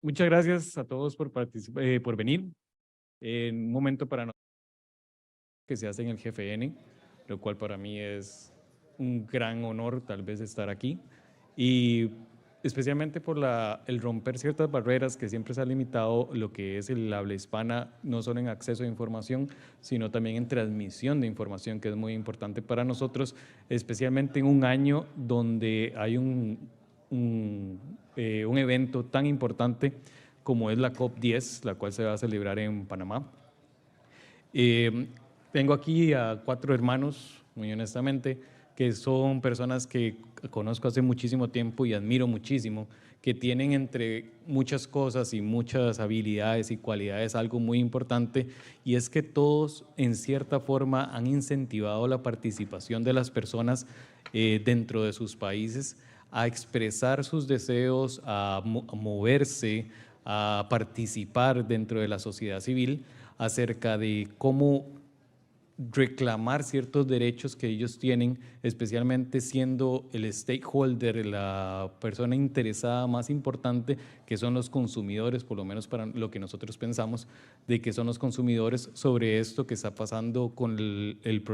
Muchas gracias a todos por venir. En un momento para nosotros que se hace en el GFN, lo cual para mí es un gran honor tal vez estar aquí. Y especialmente por el romper ciertas barreras que siempre se ha limitado lo que es el habla hispana, no solo en acceso a información, sino también en transmisión de información, que es muy importante para nosotros, especialmente en un año donde hay un evento tan importante como es la COP10, la cual se va a celebrar en Panamá. Tengo aquí a 4 hermanos, muy honestamente, que son personas que conozco hace muchísimo tiempo y admiro muchísimo, que tienen entre muchas cosas y muchas habilidades y cualidades algo muy importante, y es que todos en cierta forma han incentivado la participación de las personas dentro de sus países a expresar sus deseos, a moverse, a participar dentro de la sociedad civil acerca de cómo reclamar ciertos derechos que ellos tienen, especialmente siendo el stakeholder, la persona interesada más importante, que son los consumidores, por lo menos para lo que nosotros pensamos, de que son los consumidores sobre esto que está pasando con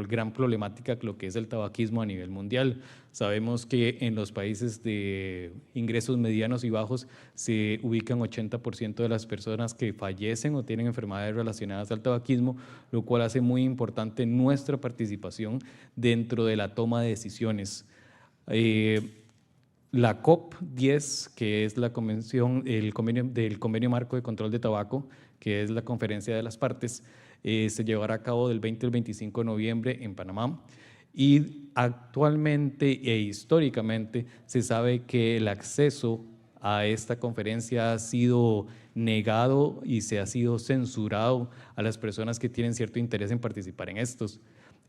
gran problemática, lo que es el tabaquismo a nivel mundial. Sabemos que en los países de ingresos medianos y bajos se ubican 80% de las personas que fallecen o tienen enfermedades relacionadas al tabaquismo, lo cual hace muy importante nuestra participación dentro de la toma de decisiones. La COP10, que es la convención, del Convenio Marco de Control de Tabaco, que es la conferencia de las partes, se llevará a cabo del 20 al 25 de noviembre en Panamá. Y actualmente e históricamente se sabe que el acceso a esta conferencia ha sido negado y se ha sido censurado a las personas que tienen cierto interés en participar en estos.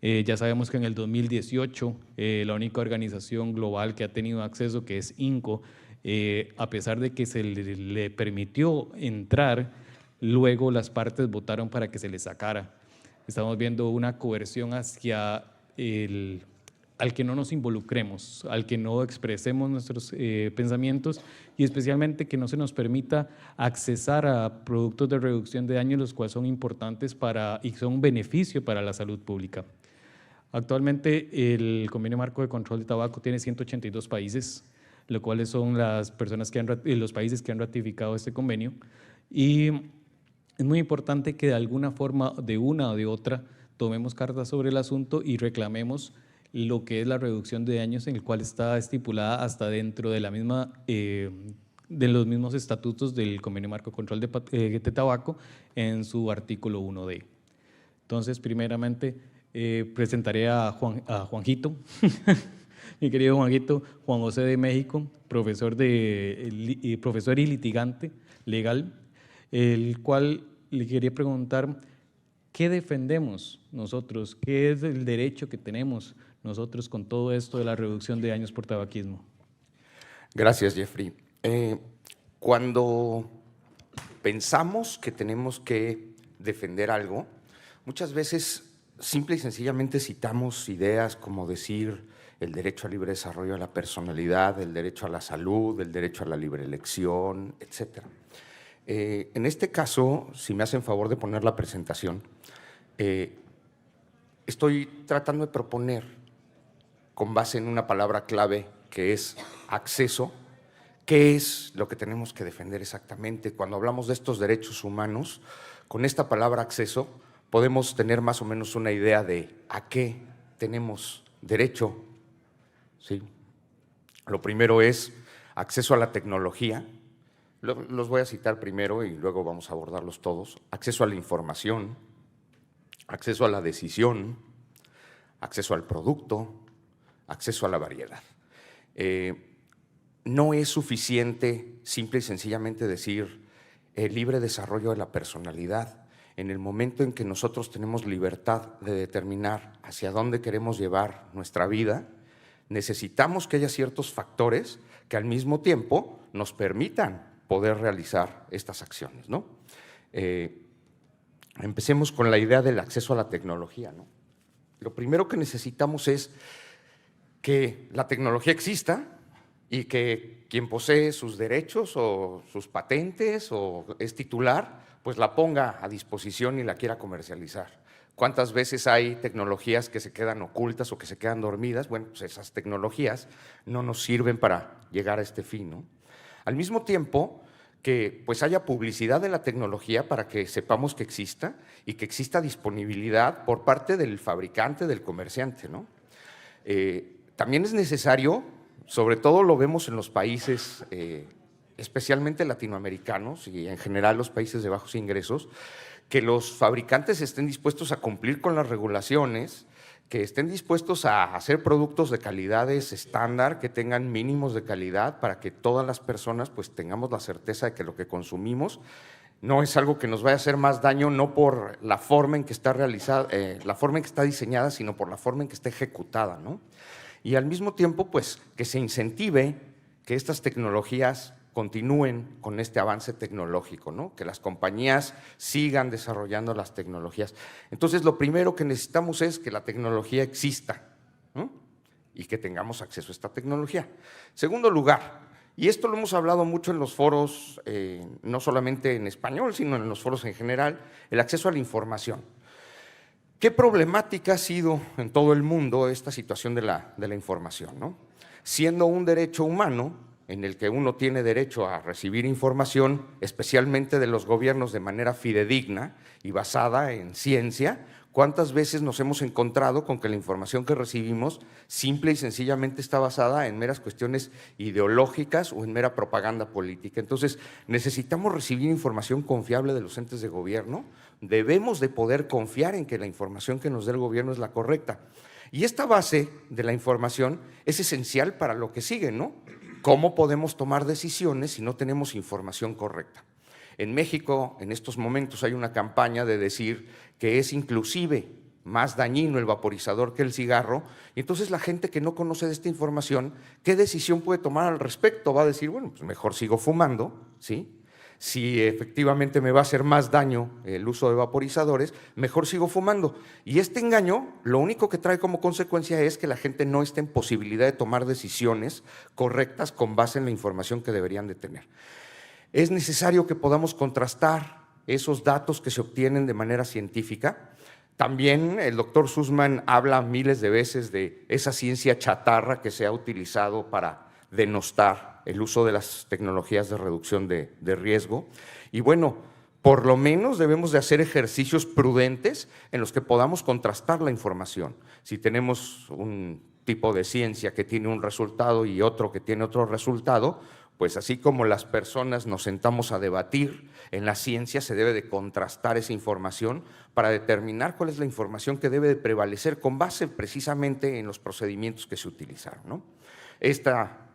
Ya sabemos que en el 2018 la única organización global que ha tenido acceso, que es INCO, a pesar de que se le permitió entrar, luego las partes votaron para que se le sacara. Estamos viendo una coerción hacia al que no nos involucremos, al que no expresemos nuestros pensamientos y especialmente que no se nos permita accesar a productos de reducción de daño, los cuales son importantes y son un beneficio para la salud pública. Actualmente el Convenio Marco de Control de Tabaco tiene 182 países, los cuales son las personas los países que han ratificado este convenio, y es muy importante que de alguna forma, de una o de otra, tomemos cartas sobre el asunto y reclamemos lo que es la reducción de daños, en el cual está estipulada hasta dentro de de los mismos estatutos del Convenio Marco de Control de Tabaco en su artículo 1D. Entonces, primeramente, presentaré a Juanjito, mi querido Juanjito, Juan José de México, profesor y litigante legal, el cual le quería preguntar qué defendemos nosotros, qué es el derecho que tenemos nosotros con todo esto de la reducción de daños por tabaquismo. Gracias, Jeffrey. Cuando pensamos que tenemos que defender algo, muchas veces simple y sencillamente citamos ideas como decir el derecho al libre desarrollo de la personalidad, el derecho a la salud, el derecho a la libre elección, etc. En este caso, si me hacen favor de poner la presentación, estoy tratando de proponer, con base en una palabra clave que es acceso, qué es lo que tenemos que defender exactamente. Cuando hablamos de estos derechos humanos, con esta palabra acceso, podemos tener más o menos una idea de a qué tenemos derecho. ¿Sí? Lo primero es acceso a la tecnología. Los voy a citar primero y luego vamos a abordarlos todos. Acceso a la información, acceso a la decisión, acceso al producto, acceso a la variedad. No es suficiente simple y sencillamente decir el libre desarrollo de la personalidad. En el momento en que nosotros tenemos libertad de determinar hacia dónde queremos llevar nuestra vida, necesitamos que haya ciertos factores que al mismo tiempo nos permitan poder realizar estas acciones, ¿no? Empecemos con la idea del acceso a la tecnología, ¿no? Lo primero que necesitamos es que la tecnología exista y que quien posee sus derechos o sus patentes o es titular, pues la ponga a disposición y la quiera comercializar. ¿Cuántas veces hay tecnologías que se quedan ocultas o que se quedan dormidas? Bueno, pues esas tecnologías no nos sirven para llegar a este fin, ¿no? Al mismo tiempo que pues haya publicidad de la tecnología para que sepamos que exista y que exista disponibilidad por parte del fabricante, del comerciante, ¿no? También es necesario, sobre todo lo vemos en los países, especialmente latinoamericanos y en general los países de bajos ingresos, que los fabricantes estén dispuestos a cumplir con las regulaciones, que estén dispuestos a hacer productos de calidades estándar, que tengan mínimos de calidad para que todas las personas pues tengamos la certeza de que lo que consumimos no es algo que nos vaya a hacer más daño, no por la forma en que está realizada, la forma en que está diseñada, sino por la forma en que está ejecutada, ¿no? Y al mismo tiempo, pues, que se incentive que estas tecnologías continúen con este avance tecnológico, ¿no? Que las compañías sigan desarrollando las tecnologías. Entonces, lo primero que necesitamos es que la tecnología exista, ¿no? Y que tengamos acceso a esta tecnología. Segundo lugar, y esto lo hemos hablado mucho en los foros, no solamente en español, sino en los foros en general, el acceso a la información. ¿Qué problemática ha sido en todo el mundo esta situación de la información, ¿no? Siendo un derecho humano en el que uno tiene derecho a recibir información, especialmente de los gobiernos de manera fidedigna y basada en ciencia, ¿cuántas veces nos hemos encontrado con que la información que recibimos simple y sencillamente está basada en meras cuestiones ideológicas o en mera propaganda política? Entonces, necesitamos recibir información confiable de los entes de gobierno, debemos de poder confiar en que la información que nos dé el gobierno es la correcta. Y esta base de la información es esencial para lo que sigue, ¿no? ¿Cómo podemos tomar decisiones si no tenemos información correcta? En México, en estos momentos, hay una campaña de decir que es inclusive más dañino el vaporizador que el cigarro, y entonces la gente que no conoce de esta información, ¿qué decisión puede tomar al respecto? Va a decir, bueno, pues mejor sigo fumando, ¿sí? Si efectivamente me va a hacer más daño el uso de vaporizadores, mejor sigo fumando. Y este engaño, lo único que trae como consecuencia es que la gente no esté en posibilidad de tomar decisiones correctas con base en la información que deberían de tener. Es necesario que podamos contrastar esos datos que se obtienen de manera científica. También el doctor Sussman habla miles de veces de esa ciencia chatarra que se ha utilizado para denostar el uso de las tecnologías de reducción de riesgo. Y bueno, por lo menos debemos de hacer ejercicios prudentes en los que podamos contrastar la información. Si tenemos un tipo de ciencia que tiene un resultado y otro que tiene otro resultado, pues así como las personas nos sentamos a debatir, en la ciencia se debe de contrastar esa información para determinar cuál es la información que debe de prevalecer con base precisamente en los procedimientos que se utilizaron, ¿no? Esta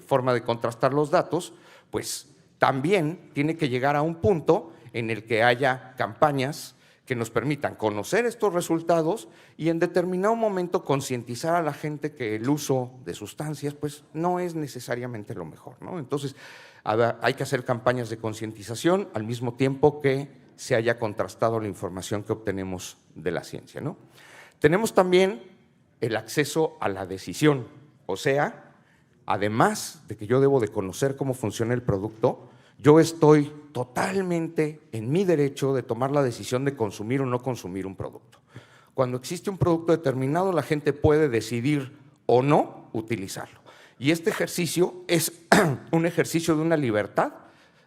forma de contrastar los datos, pues también tiene que llegar a un punto en el que haya campañas que nos permitan conocer estos resultados y en determinado momento concientizar a la gente que el uso de sustancias pues no es necesariamente lo mejor, ¿no? Entonces hay que hacer campañas de concientización al mismo tiempo que se haya contrastado la información que obtenemos de la ciencia, ¿no? Tenemos también el acceso a la decisión, o sea, además de que yo debo de conocer cómo funciona el producto, yo estoy totalmente en mi derecho de tomar la decisión de consumir o no consumir un producto. Cuando existe un producto determinado, la gente puede decidir o no utilizarlo. Y este ejercicio es un ejercicio de una libertad,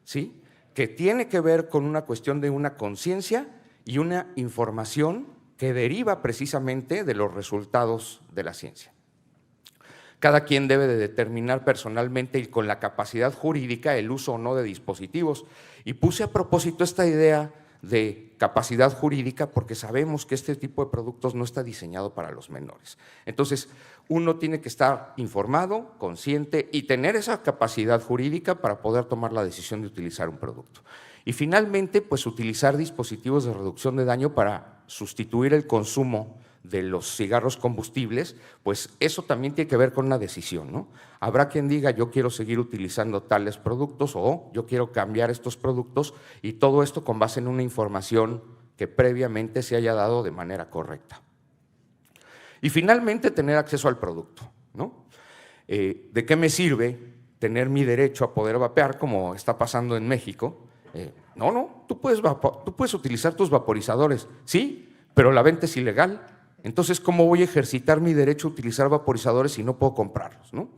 ¿sí?, que tiene que ver con una cuestión de una conciencia y una información que deriva precisamente de los resultados de la ciencia. Cada quien debe de determinar personalmente y con la capacidad jurídica el uso o no de dispositivos. Y puse a propósito esta idea de capacidad jurídica porque sabemos que este tipo de productos no está diseñado para los menores. Entonces, uno tiene que estar informado, consciente y tener esa capacidad jurídica para poder tomar la decisión de utilizar un producto. Y finalmente, pues utilizar dispositivos de reducción de daño para sustituir el consumo de los cigarros combustibles, pues eso también tiene que ver con una decisión, ¿no? Habrá quien diga yo quiero seguir utilizando tales productos o yo quiero cambiar estos productos y todo esto con base en una información que previamente se haya dado de manera correcta. Y finalmente tener acceso al producto. ¿no? ¿De qué me sirve tener mi derecho a poder vapear, como está pasando en México? No, tú puedes utilizar tus vaporizadores, sí, pero la venta es ilegal. Entonces, ¿cómo voy a ejercitar mi derecho a utilizar vaporizadores si no puedo comprarlos, ¿no?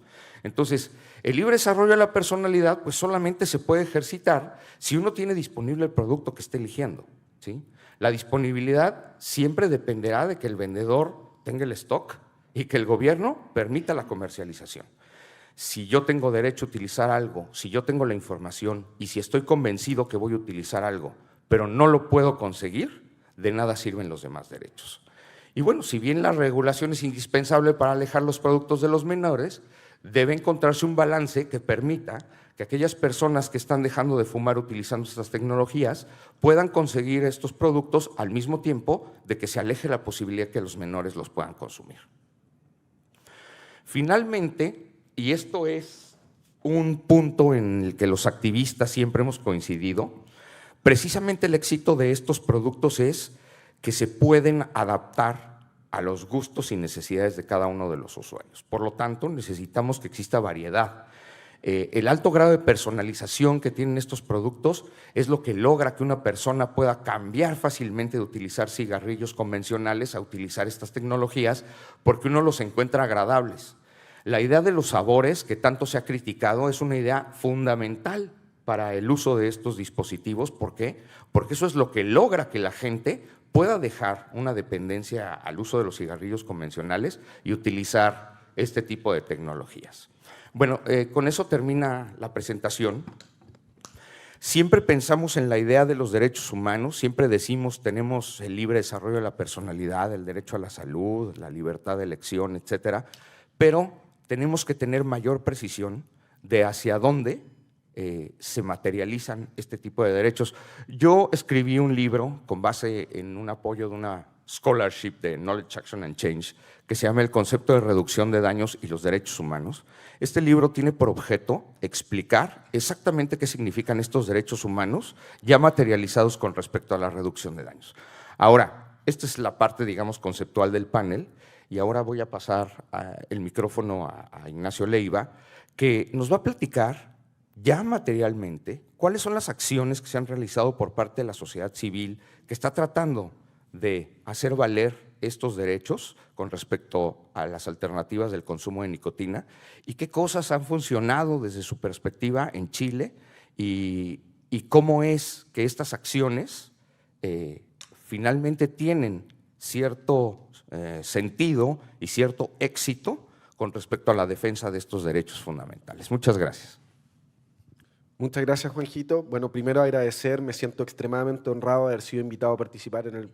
Entonces, el libre desarrollo de la personalidad pues solamente se puede ejercitar si uno tiene disponible el producto que esté eligiendo, ¿sí? La disponibilidad siempre dependerá de que el vendedor tenga el stock y que el gobierno permita la comercialización. Si yo tengo derecho a utilizar algo, si yo tengo la información y si estoy convencido que voy a utilizar algo, pero no lo puedo conseguir, de nada sirven los demás derechos. Y bueno, si bien la regulación es indispensable para alejar los productos de los menores, debe encontrarse un balance que permita que aquellas personas que están dejando de fumar utilizando estas tecnologías puedan conseguir estos productos al mismo tiempo de que se aleje la posibilidad de que los menores los puedan consumir. Finalmente, y esto es un punto en el que los activistas siempre hemos coincidido, precisamente el éxito de estos productos es que se pueden adaptar a los gustos y necesidades de cada uno de los usuarios. Por lo tanto, necesitamos que exista variedad. El alto grado de personalización que tienen estos productos es lo que logra que una persona pueda cambiar fácilmente de utilizar cigarrillos convencionales a utilizar estas tecnologías porque uno los encuentra agradables. La idea de los sabores, que tanto se ha criticado, es una idea fundamental para el uso de estos dispositivos. ¿Por qué? Porque eso es lo que logra que la gente pueda dejar una dependencia al uso de los cigarrillos convencionales y utilizar este tipo de tecnologías. Bueno, con eso termina la presentación. Siempre pensamos en la idea de los derechos humanos, siempre decimos tenemos el libre desarrollo de la personalidad, el derecho a la salud, la libertad de elección, etcétera, pero tenemos que tener mayor precisión de hacia dónde se materializan este tipo de derechos. Yo escribí un libro con base en un apoyo de una scholarship de Knowledge, Action and Change que se llama El concepto de reducción de daños y los derechos humanos. Este libro tiene por objeto explicar exactamente qué significan estos derechos humanos ya materializados con respecto a la reducción de daños. Ahora, esta es la parte, digamos, conceptual del panel y ahora voy a pasar el micrófono a Ignacio Leiva, que nos va a platicar ya materialmente cuáles son las acciones que se han realizado por parte de la sociedad civil que está tratando de hacer valer estos derechos con respecto a las alternativas del consumo de nicotina y qué cosas han funcionado desde su perspectiva en Chile y cómo es que estas acciones finalmente tienen cierto sentido y cierto éxito con respecto a la defensa de estos derechos fundamentales. Muchas gracias. Muchas gracias, Juanjito. Bueno, primero agradecer, me siento extremadamente honrado de haber sido invitado a participar en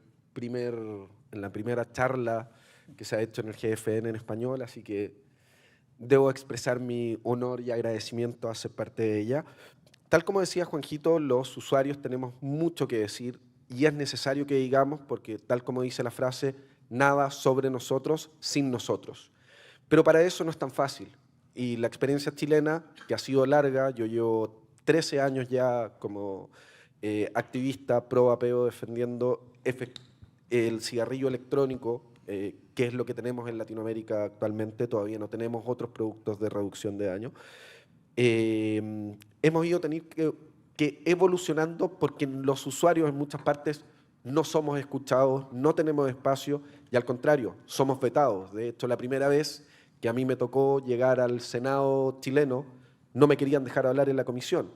la primera charla que se ha hecho en el GFN en español, así que debo expresar mi honor y agradecimiento a ser parte de ella. Tal como decía Juanjito, los usuarios tenemos mucho que decir y es necesario que digamos, porque tal como dice la frase, nada sobre nosotros sin nosotros. Pero para eso no es tan fácil. Y la experiencia chilena, que ha sido larga, yo llevo 13 años ya como activista pro vapeo defendiendo el cigarrillo electrónico, que es lo que tenemos en Latinoamérica actualmente, todavía no tenemos otros productos de reducción de daño. Hemos ido teniendo que evolucionando porque los usuarios en muchas partes no somos escuchados, no tenemos espacio y al contrario, somos vetados. De hecho, la primera vez que a mí me tocó llegar al Senado chileno, no me querían dejar hablar en la comisión.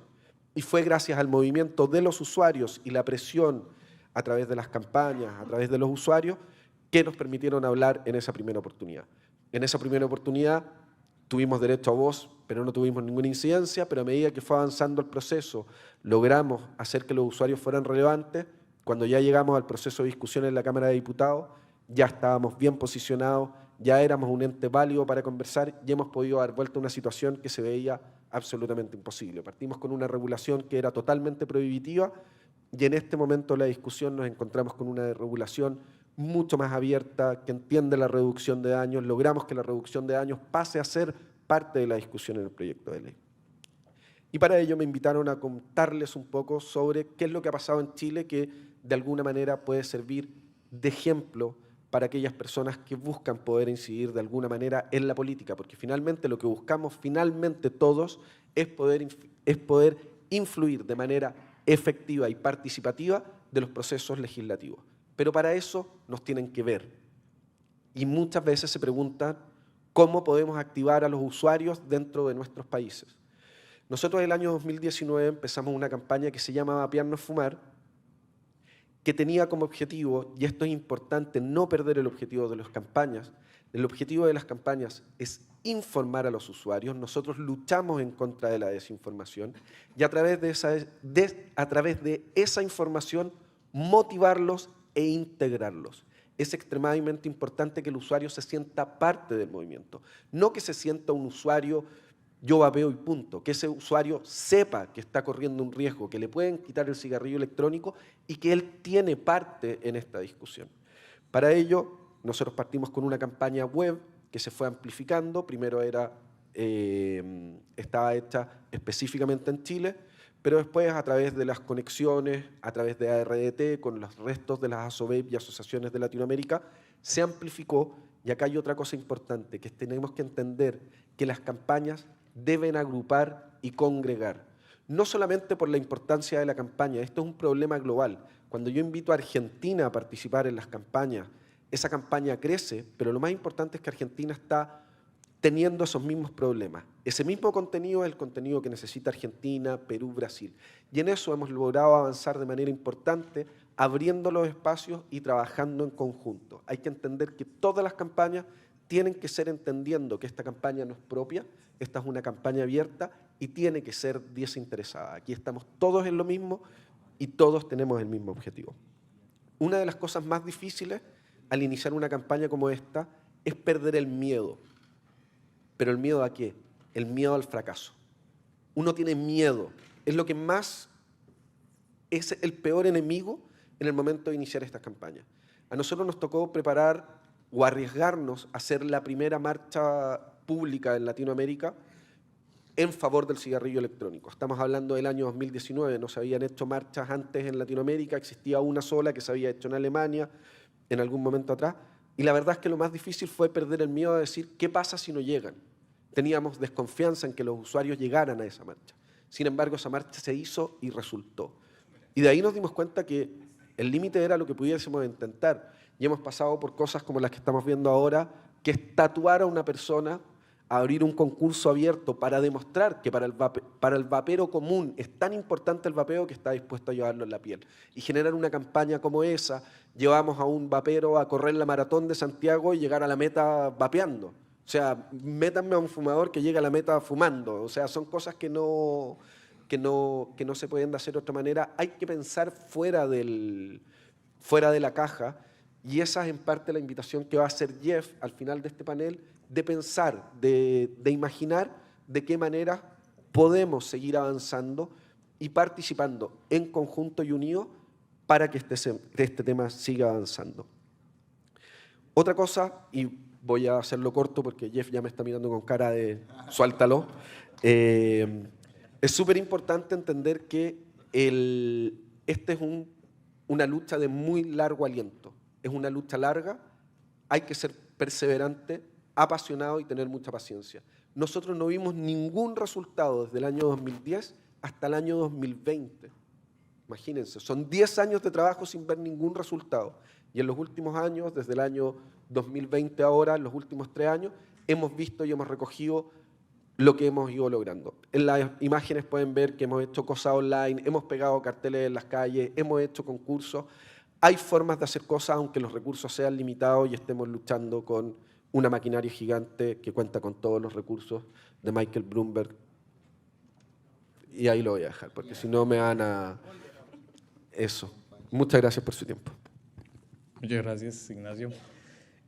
Y fue gracias al movimiento de los usuarios y la presión a través de las campañas, a través de los usuarios, que nos permitieron hablar en esa primera oportunidad. En esa primera oportunidad tuvimos derecho a voz, pero no tuvimos ninguna incidencia, pero a medida que fue avanzando el proceso, logramos hacer que los usuarios fueran relevantes. Cuando ya llegamos al proceso de discusión en la Cámara de Diputados, ya estábamos bien posicionados, ya éramos un ente válido para conversar y hemos podido dar vuelta a una situación que se veía absolutamente imposible. Partimos con una regulación que era totalmente prohibitiva y en este momento de la discusión nos encontramos con una regulación mucho más abierta, que entiende la reducción de daños, logramos que la reducción de daños pase a ser parte de la discusión en el proyecto de ley. Y para ello me invitaron a contarles un poco sobre qué es lo que ha pasado en Chile que de alguna manera puede servir de ejemplo para aquellas personas que buscan poder incidir de alguna manera en la política, porque finalmente lo que buscamos finalmente todos es poder influir de manera efectiva y participativa de los procesos legislativos. Pero para eso nos tienen que ver. Y muchas veces se preguntan cómo podemos activar a los usuarios dentro de nuestros países. Nosotros el año 2019 empezamos una campaña que se llama Vapearnos Fumar, que tenía como objetivo, y esto es importante, no perder el objetivo de las campañas. El objetivo de las campañas es informar a los usuarios. Nosotros luchamos en contra de la desinformación y a través de esa información motivarlos e integrarlos. Es extremadamente importante que el usuario se sienta parte del movimiento, no que se sienta un usuario, yo vapeo y punto, que ese usuario sepa que está corriendo un riesgo, que le pueden quitar el cigarrillo electrónico y que él tiene parte en esta discusión. Para ello, nosotros partimos con una campaña web que se fue amplificando. Primero estaba hecha específicamente en Chile, pero después a través de las conexiones, a través de ARDT, con los restos de las ASOVEP y asociaciones de Latinoamérica, se amplificó. Y acá hay otra cosa importante, que tenemos que entender que las campañas deben agrupar y congregar. No solamente por la importancia de la campaña, esto es un problema global. Cuando yo invito a Argentina a participar en las campañas, esa campaña crece, pero lo más importante es que Argentina está teniendo esos mismos problemas. Ese mismo contenido es el contenido que necesita Argentina, Perú, Brasil. Y en eso hemos logrado avanzar de manera importante, abriendo los espacios y trabajando en conjunto. Hay que entender que todas las campañas tienen que ser entendiendo que esta campaña no es propia, esta es una campaña abierta y tiene que ser desinteresada. Aquí estamos todos en lo mismo y todos tenemos el mismo objetivo. Una de las cosas más difíciles al iniciar una campaña como esta es perder el miedo. ¿Pero el miedo a qué? El miedo al fracaso. Uno tiene miedo. Es lo que más es el peor enemigo en el momento de iniciar esta campaña. A nosotros nos tocó preparar o arriesgarnos a hacer la primera marcha pública en Latinoamérica en favor del cigarrillo electrónico. Estamos hablando del año 2019, no se habían hecho marchas antes en Latinoamérica, existía una sola que se había hecho en Alemania en algún momento atrás, y la verdad es que lo más difícil fue perder el miedo a decir, ¿qué pasa si no llegan? Teníamos desconfianza en que los usuarios llegaran a esa marcha. Sin embargo, esa marcha se hizo y resultó. Y de ahí nos dimos cuenta que el límite era lo que pudiésemos intentar. Y hemos pasado por cosas como las que estamos viendo ahora, que es tatuar a una persona, abrir un concurso abierto para demostrar que para el vapero común es tan importante el vapeo que está dispuesto a llevarlo en la piel. Y generar una campaña como esa, llevamos a un vapero a correr la maratón de Santiago y llegar a la meta vapeando. O sea, métanme a un fumador que llegue a la meta fumando. O sea, son cosas que no se pueden hacer de otra manera. Hay que pensar fuera de la caja, y esa es en parte la invitación que va a hacer Jeff al final de este panel, de pensar, de imaginar de qué manera podemos seguir avanzando y participando en conjunto y unido para que este tema siga avanzando. Otra cosa, y voy a hacerlo corto porque Jeff ya me está mirando con cara de suéltalo, es súper importante entender que esta es una lucha de muy largo aliento. Es una lucha larga, hay que ser perseverante, apasionado y tener mucha paciencia. Nosotros no vimos ningún resultado desde el año 2010 hasta el año 2020. Imagínense, son 10 años de trabajo sin ver ningún resultado. Y en los últimos años, desde el año 2020 ahora, en los últimos 3 años, hemos visto y hemos recogido lo que hemos ido logrando. En las imágenes pueden ver que hemos hecho cosas online, hemos pegado carteles en las calles, hemos hecho concursos. Hay formas de hacer cosas aunque los recursos sean limitados y estemos luchando con una maquinaria gigante que cuenta con todos los recursos de Michael Bloomberg. Y ahí lo voy a dejar, porque si no me van a... Eso. Muchas gracias por su tiempo. Muchas gracias, Ignacio.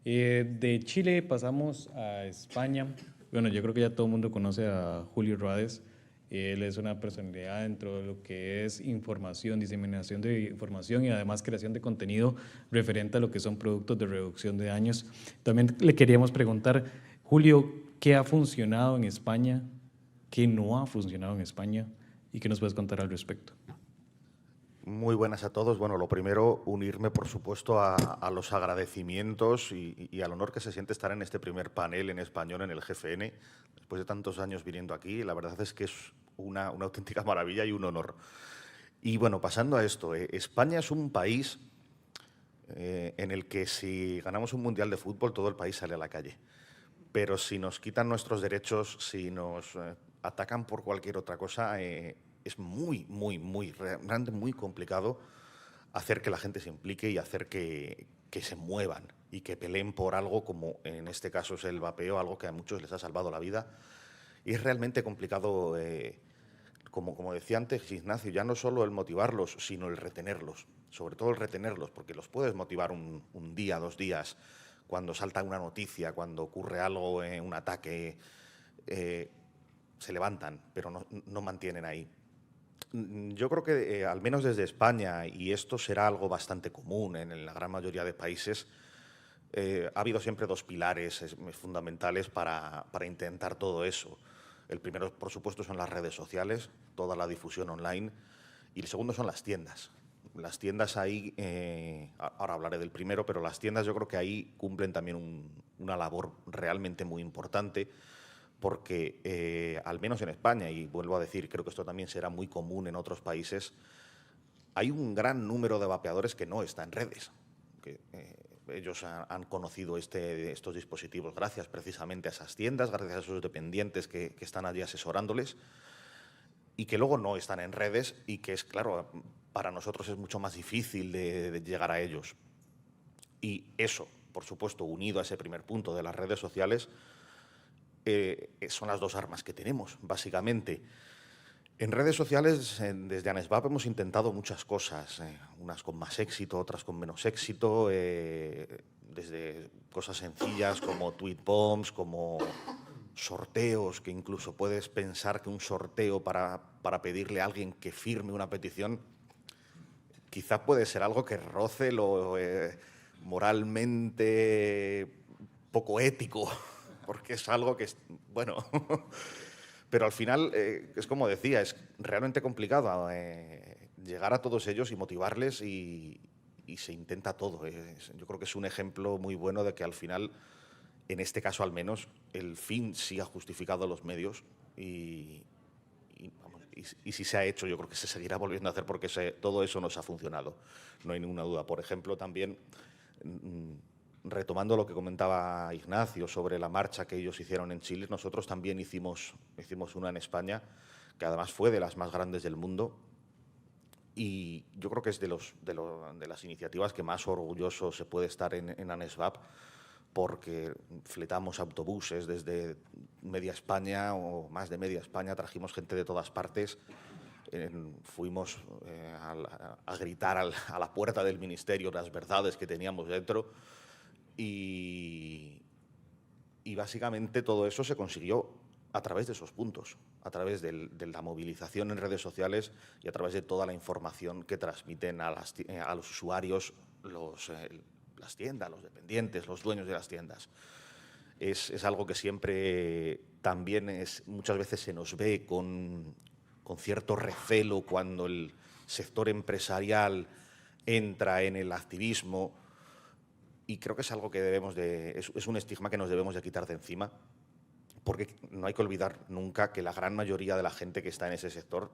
De Chile pasamos a España. Bueno, yo creo que ya todo el mundo conoce a Julio Ruades. Él es una personalidad dentro de lo que es información, diseminación de información y además creación de contenido referente a lo que son productos de reducción de daños. También le queríamos preguntar, Julio, ¿qué ha funcionado en España? ¿Qué no ha funcionado en España? ¿Y qué nos puedes contar al respecto? Muy buenas a todos. Bueno, lo primero, unirme, por supuesto, a los agradecimientos y al honor que se siente estar en este primer panel en español en el GFN, después de tantos años viniendo aquí. La verdad es que es una auténtica maravilla y un honor. Y bueno, pasando a esto, España es un país en el que si ganamos un mundial de fútbol, todo el país sale a la calle. Pero si nos quitan nuestros derechos, si nos atacan por cualquier otra cosa, es realmente muy complicado hacer que la gente se implique y hacer que se muevan y que peleen por algo como en este caso es el vapeo, algo que a muchos les ha salvado la vida. Y es realmente complicado, como decía antes Ignacio, ya no solo el motivarlos, sino el retenerlos, sobre todo el retenerlos, porque los puedes motivar un día, 2 días, cuando salta una noticia, cuando ocurre algo, un ataque, se levantan, pero no mantienen ahí. Yo creo que, al menos desde España, y esto será algo bastante común en la gran mayoría de países, ha habido siempre 2 pilares fundamentales para intentar todo eso. El primero, por supuesto, son las redes sociales, toda la difusión online, y el segundo son las tiendas. Las tiendas ahí, ahora hablaré del primero, pero las tiendas yo creo que ahí cumplen también una labor realmente muy importante, porque al menos en España, y vuelvo a decir, creo que esto también será muy común en otros países, hay un gran número de vapeadores que no están en redes. Que, ellos han conocido estos dispositivos gracias precisamente a esas tiendas, gracias a esos dependientes que están allí asesorándoles, y que luego no están en redes y que, claro, para nosotros es mucho más difícil de llegar a ellos. Y eso, por supuesto, unido a ese primer punto de las redes sociales, son las 2 armas que tenemos, básicamente. En redes sociales, desde ANSVAP hemos intentado muchas cosas, unas con más éxito, otras con menos éxito, desde cosas sencillas como tweet bombs, como sorteos, que incluso puedes pensar que un sorteo para pedirle a alguien que firme una petición quizá puede ser algo que roce lo moralmente poco ético, porque es algo que es, bueno, pero al final, es como decía, es realmente complicado llegar a todos ellos y motivarles y se intenta todo. Yo creo que es un ejemplo muy bueno de que al final, en este caso al menos, el fin sí ha justificado los medios y si se ha hecho, yo creo que se seguirá volviendo a hacer porque todo eso nos ha funcionado. No hay ninguna duda. Por ejemplo, también, retomando lo que comentaba Ignacio sobre la marcha que ellos hicieron en Chile, nosotros también hicimos una en España, que además fue de las más grandes del mundo, y yo creo que es de las iniciativas que más orgulloso se puede estar en ANSVAP, porque fletamos autobuses desde media España o más de media España, trajimos gente de todas partes, fuimos a gritar a la puerta del ministerio las verdades que teníamos dentro y básicamente todo eso se consiguió a través de esos puntos, a través de la movilización en redes sociales y a través de toda la información que transmiten a los usuarios, las tiendas, los dependientes, los dueños de las tiendas. Es algo que siempre también muchas veces se nos ve con cierto recelo cuando el sector empresarial entra en el activismo, y creo que es algo que es un estigma que nos debemos de quitar de encima, porque no hay que olvidar nunca que la gran mayoría de la gente que está en ese sector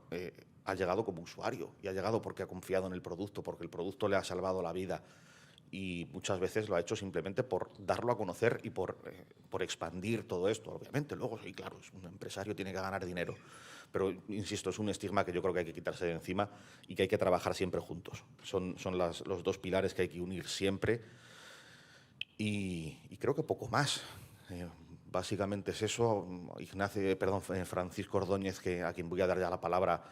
ha llegado como usuario y ha llegado porque ha confiado en el producto, porque el producto le ha salvado la vida. Y muchas veces lo ha hecho simplemente por darlo a conocer y por expandir todo esto. Obviamente, luego, sí, claro, un empresario tiene que ganar dinero. Pero, insisto, es un estigma que yo creo que hay que quitarse de encima y que hay que trabajar siempre juntos. Son los 2 pilares que hay que unir siempre. Y creo que poco más. Básicamente es eso. Francisco Ordóñez, a quien voy a dar ya la palabra,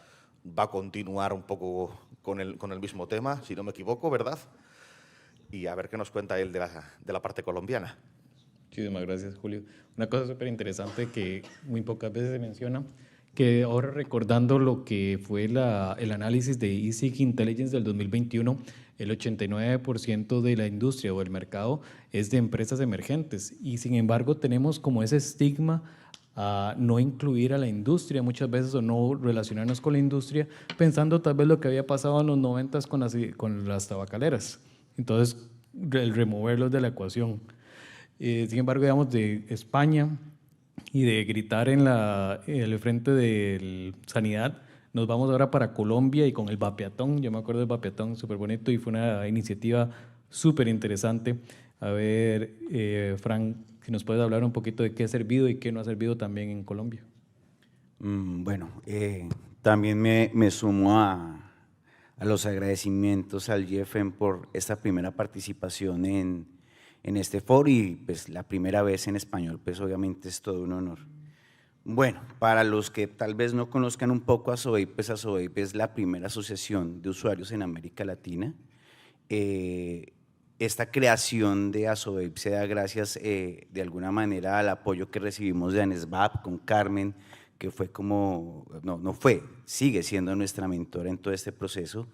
va a continuar un poco con el mismo tema, si no me equivoco, ¿verdad? Y a ver qué nos cuenta él de la parte colombiana. Muchísimas gracias, Julio. Una cosa súper interesante que muy pocas veces se menciona, que ahora recordando lo que fue el análisis de eSig Intelligence del 2021, el 89% de la industria o el mercado es de empresas emergentes y sin embargo tenemos como ese estigma a no incluir a la industria muchas veces o no relacionarnos con la industria, pensando tal vez lo que había pasado en los 90s con las tabacaleras. Entonces, el removerlos de la ecuación. Sin embargo, digamos, de España y de gritar en el frente de sanidad, nos vamos ahora para Colombia y con el Vapeatón. Yo me acuerdo del Vapeatón, súper bonito, y fue una iniciativa súper interesante. A ver, Frank, si nos puedes hablar un poquito de qué ha servido y qué no ha servido también en Colombia. Bueno, también me sumo a los agradecimientos al GFM por esta primera participación en este foro y pues la primera vez en español, pues obviamente es todo un honor. Bueno, para los que tal vez no conozcan un poco a SOVAPE, pues a SOVAPE es la primera asociación de usuarios en América Latina. Esta creación de ASOVAPE se da gracias de alguna manera al apoyo que recibimos de ANSVAP con Carmen, que fue como, sigue siendo nuestra mentora en todo este proceso,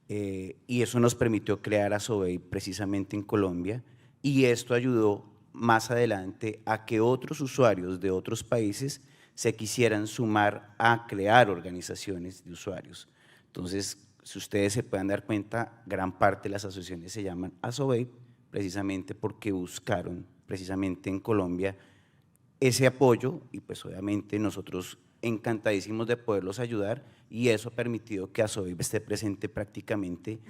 y eso nos permitió crear ASOVAPE precisamente en Colombia, y esto ayudó más adelante a que otros usuarios de otros países se quisieran sumar a crear organizaciones de usuarios. Entonces, si ustedes se pueden dar cuenta, gran parte de las asociaciones se llaman ASOVAPE precisamente porque buscaron precisamente en Colombia ese apoyo y pues obviamente nosotros encantadísimos de poderlos ayudar y eso ha permitido que ASOVAPE esté presente prácticamente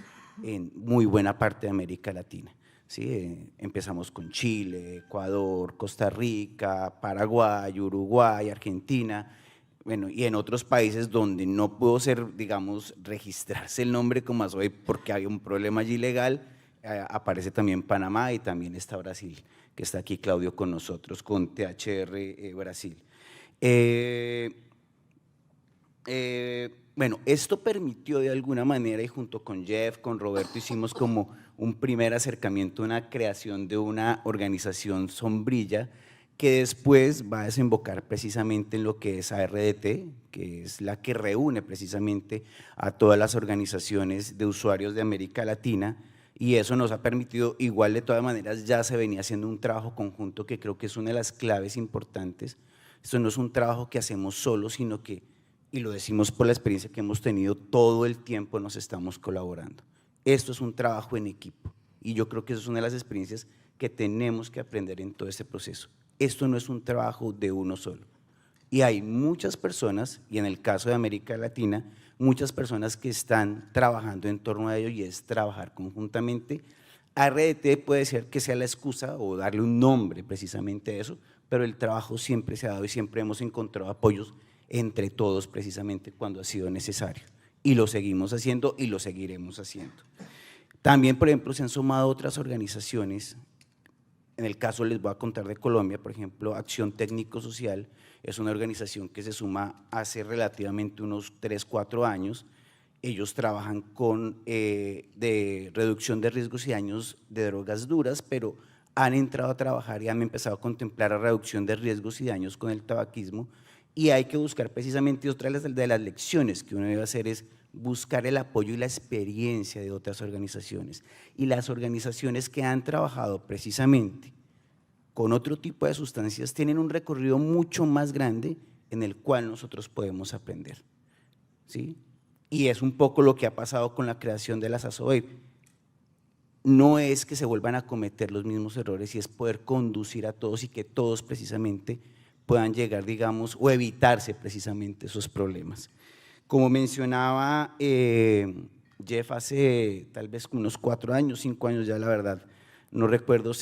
en muy buena parte de América Latina. ¿Sí? Empezamos con Chile, Ecuador, Costa Rica, Paraguay, Uruguay, Argentina, bueno, y en otros países donde no pudo ser, digamos, registrarse el nombre como ASOVAPE porque había un problema allí legal, aparece también Panamá y también está Brasil, que está aquí Claudio con nosotros, con THR Brasil. Bueno, esto permitió de alguna manera y junto con Jeff, con Roberto hicimos como un primer acercamiento, una creación de una organización sombrilla que después va a desembocar precisamente en lo que es ARDT, que es la que reúne precisamente a todas las organizaciones de usuarios de América Latina y eso nos ha permitido, igual de todas maneras ya se venía haciendo un trabajo conjunto que creo que es una de las claves importantes. Esto no es un trabajo que hacemos solos, sino que, y lo decimos por la experiencia que hemos tenido, todo el tiempo nos estamos colaborando. Esto es un trabajo en equipo y yo creo que eso es una de las experiencias que tenemos que aprender en todo este proceso. Esto no es un trabajo de uno solo y hay muchas personas, y en el caso de América Latina, muchas personas que están trabajando en torno a ello y es trabajar conjuntamente. ARDT puede ser que sea la excusa o darle un nombre precisamente a eso, pero el trabajo siempre se ha dado y siempre hemos encontrado apoyos entre todos precisamente cuando ha sido necesario y lo seguimos haciendo y lo seguiremos haciendo. También, por ejemplo, se han sumado otras organizaciones. En el caso les voy a contar de Colombia, por ejemplo, Acción Técnico Social es una organización que se suma hace relativamente unos 3, 4 años. Ellos trabajan con de reducción de riesgos y daños de drogas duras, pero han entrado a trabajar y han empezado a contemplar la reducción de riesgos y daños con el tabaquismo y hay que buscar precisamente otra de las lecciones que uno debe hacer es buscar el apoyo y la experiencia de otras organizaciones y las organizaciones que han trabajado precisamente con otro tipo de sustancias tienen un recorrido mucho más grande en el cual nosotros podemos aprender, ¿sí? Y es un poco lo que ha pasado con la creación de las ASOVAPE. No es que se vuelvan a cometer los mismos errores y es poder conducir a todos y que todos precisamente puedan llegar, digamos, o evitarse precisamente esos problemas. Como mencionaba Jeff, hace tal vez unos 4 años, 5 años ya la verdad, no recuerdo,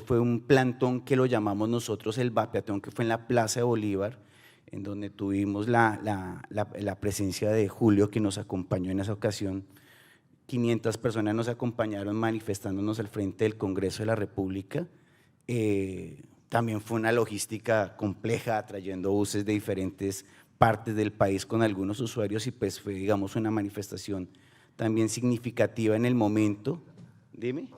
fue un plantón que lo llamamos nosotros el Vapeatón, que fue en la Plaza de Bolívar, en donde tuvimos la presencia de Julio, que nos acompañó en esa ocasión. 500 personas nos acompañaron manifestándonos al frente del Congreso de la República. También fue una logística compleja, trayendo buses de diferentes partes del país con algunos usuarios y pues fue, digamos, una manifestación también significativa en el momento. Dime.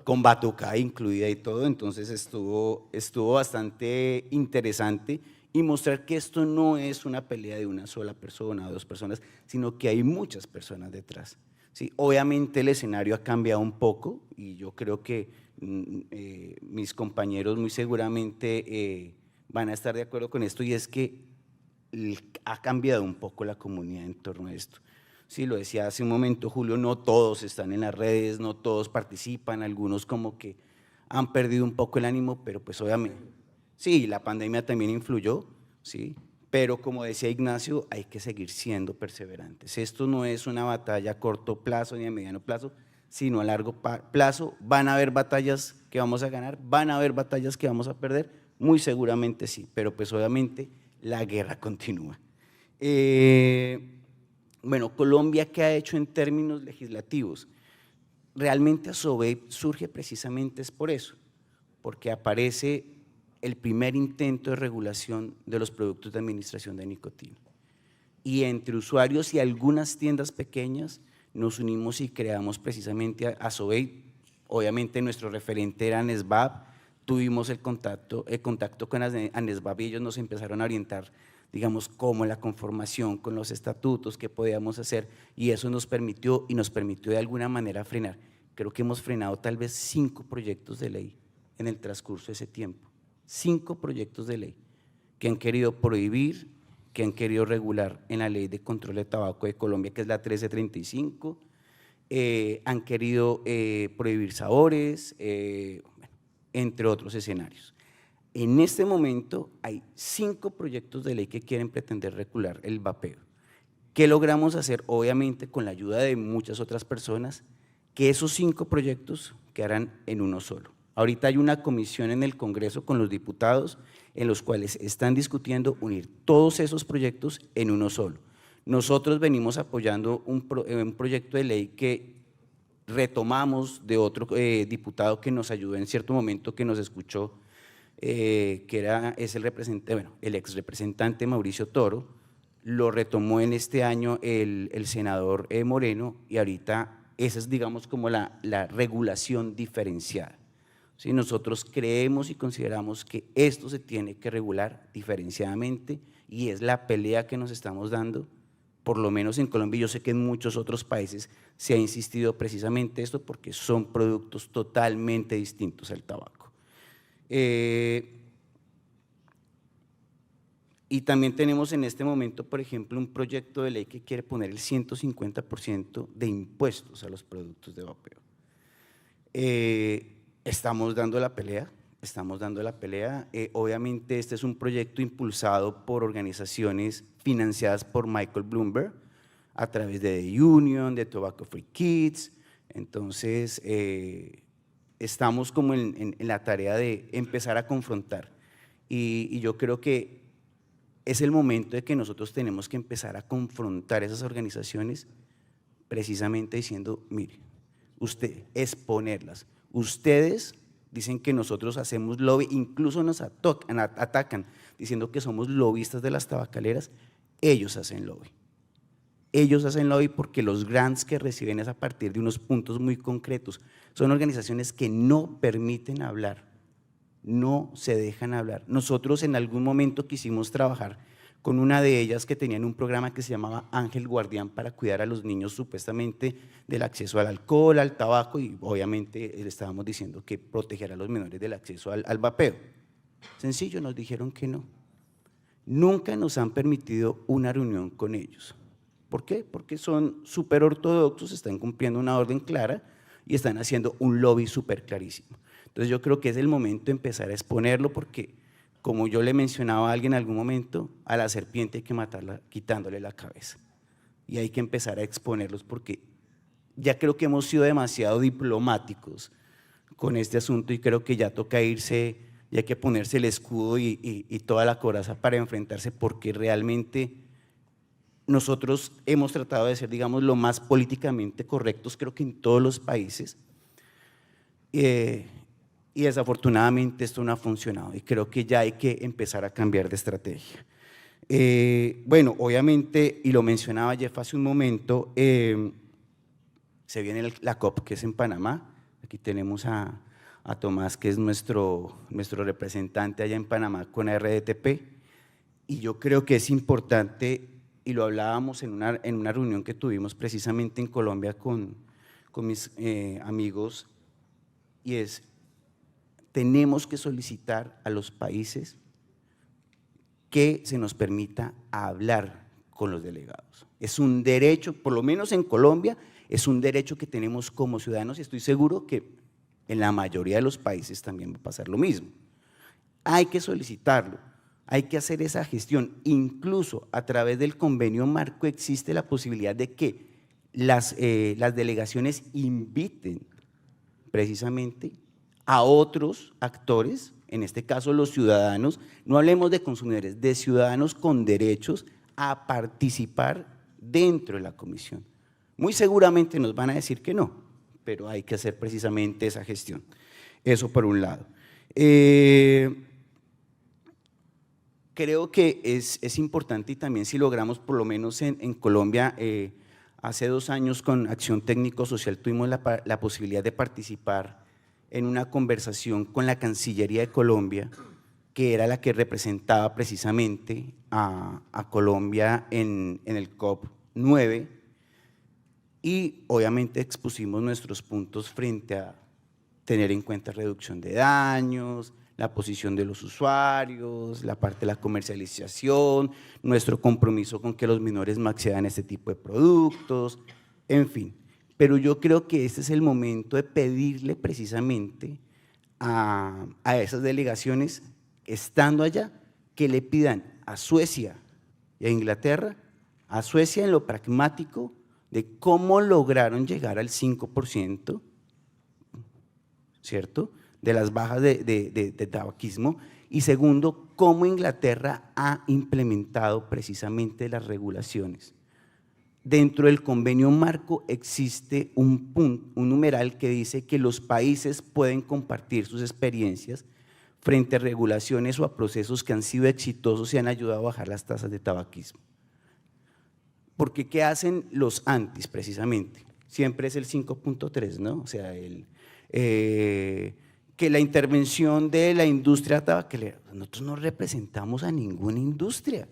Con batucada incluida y todo, entonces estuvo bastante interesante y mostrar que esto no es una pelea de una sola persona o 2 personas, sino que hay muchas personas detrás. ¿Sí? Obviamente el escenario ha cambiado un poco y yo creo que mis compañeros muy seguramente van a estar de acuerdo con esto, y es que ha cambiado un poco la comunidad en torno a esto. Sí, lo decía hace un momento Julio, no todos están en las redes, no todos participan, algunos como que han perdido un poco el ánimo, pero pues obviamente, sí, la pandemia también influyó, sí, pero como decía Ignacio, hay que seguir siendo perseverantes. Esto no es una batalla a corto plazo ni a mediano plazo, sino a largo plazo. Van a haber batallas que vamos a ganar, van a haber batallas que vamos a perder, muy seguramente sí, pero pues obviamente la guerra continúa. Bueno, Colombia, ¿qué ha hecho en términos legislativos? Realmente ASOVEI surge precisamente es por eso, porque aparece el primer intento de regulación de los productos de administración de nicotina. Y entre usuarios y algunas tiendas pequeñas nos unimos y creamos precisamente ASOVEI. Obviamente nuestro referente era ANESVAP, tuvimos el contacto con ANESVAP y ellos nos empezaron a orientar, digamos, cómo la conformación, con los estatutos, qué podíamos hacer, y eso nos permitió de alguna manera frenar. Creo que hemos frenado tal vez 5 proyectos de ley en el transcurso de ese tiempo, 5 proyectos de ley que han querido prohibir, que han querido regular en la Ley de Control de Tabaco de Colombia, que es la 1335, han querido prohibir sabores, entre otros escenarios. En este momento hay 5 proyectos de ley que quieren pretender regular el vapeo. ¿Qué logramos hacer? Obviamente con la ayuda de muchas otras personas, que esos 5 proyectos quedarán en uno solo. Ahorita hay una comisión en el Congreso con los diputados en los cuales están discutiendo unir todos esos proyectos en uno solo. Nosotros venimos apoyando un proyecto de ley que retomamos de otro diputado que nos ayudó en cierto momento, que nos escuchó, es el ex representante Mauricio Toro, lo retomó en este año el senador Moreno, y ahorita esa es, digamos, como la regulación diferenciada. ¿Sí? Nosotros creemos y consideramos que esto se tiene que regular diferenciadamente, y es la pelea que nos estamos dando, por lo menos en Colombia. Yo sé que en muchos otros países se ha insistido precisamente esto, porque son productos totalmente distintos al tabaco. Y también tenemos en este momento, por ejemplo, un proyecto de ley que quiere poner el 150% de impuestos a los productos de vapeo. Estamos dando la pelea, obviamente este es un proyecto impulsado por organizaciones financiadas por Michael Bloomberg a través de The Union, de Tobacco Free Kids. Entonces estamos como en la tarea de empezar a confrontar, y yo creo que es el momento de que nosotros tenemos que empezar a confrontar esas organizaciones, precisamente diciendo, mire, exponerlas. Ustedes dicen que nosotros hacemos lobby, incluso nos atacan diciendo que somos lobistas de las tabacaleras. Ellos hacen lobby. Ellos hacen lobby porque los grants que reciben es a partir de unos puntos muy concretos. Son organizaciones que no permiten hablar, no se dejan hablar. Nosotros en algún momento quisimos trabajar con una de ellas que tenían un programa que se llamaba Ángel Guardián, para cuidar a los niños supuestamente del acceso al alcohol, al tabaco, y obviamente le estábamos diciendo que proteger a los menores del acceso al vapeo. Sencillo, nos dijeron que no. Nunca nos han permitido una reunión con ellos. ¿Por qué? Porque son súper ortodoxos, están cumpliendo una orden clara y están haciendo un lobby súper clarísimo. Entonces yo creo que es el momento de empezar a exponerlo, porque como yo le mencionaba a alguien en algún momento, a la serpiente hay que matarla quitándole la cabeza, y hay que empezar a exponerlos, porque ya creo que hemos sido demasiado diplomáticos con este asunto, y creo que ya toca irse, y hay que ponerse el escudo y toda la coraza para enfrentarse, porque realmente nosotros hemos tratado de ser, digamos, lo más políticamente correctos, creo que en todos los países, y desafortunadamente esto no ha funcionado, y creo que ya hay que empezar a cambiar de estrategia. Bueno, obviamente, y lo mencionaba Jeff hace un momento, se viene la COP, que es en Panamá. Aquí tenemos a Tomás, que es nuestro representante allá en Panamá con la RDTP, y yo creo que es importante, y lo hablábamos en una reunión que tuvimos precisamente en Colombia con mis amigos, y tenemos que solicitar a los países que se nos permita hablar con los delegados. Es un derecho, por lo menos en Colombia, es un derecho que tenemos como ciudadanos y estoy seguro que en la mayoría de los países también va a pasar lo mismo. Hay que solicitarlo, hay que hacer esa gestión. Incluso a través del convenio marco existe la posibilidad de que las delegaciones inviten precisamente a otros actores, en este caso los ciudadanos, no hablemos de consumidores, de ciudadanos con derechos a participar dentro de la comisión. Muy seguramente nos van a decir que no, pero hay que hacer precisamente esa gestión. Eso por un lado. Creo que es importante y también si logramos, por lo menos en Colombia, hace 2 años con Acción Técnico Social tuvimos la posibilidad de participar en una conversación con la Cancillería de Colombia, que era la que representaba precisamente a Colombia en el COP9, y obviamente expusimos nuestros puntos frente a tener en cuenta reducción de daños, la posición de los usuarios, la parte de la comercialización, nuestro compromiso con que los menores no accedan a este tipo de productos, en fin. Pero yo creo que este es el momento de pedirle precisamente a esas delegaciones, estando allá, que le pidan a Suecia y a Inglaterra, a Suecia en lo pragmático de cómo lograron llegar al 5%, ¿cierto?, de las bajas de tabaquismo, y segundo, cómo Inglaterra ha implementado precisamente las regulaciones. Dentro del convenio marco existe un numeral que dice que los países pueden compartir sus experiencias frente a regulaciones o a procesos que han sido exitosos y han ayudado a bajar las tasas de tabaquismo. Porque ¿qué hacen los antis precisamente? Siempre es el 5.3, ¿no? O sea, que la intervención de la industria tabacalera, nosotros no representamos a ninguna industria.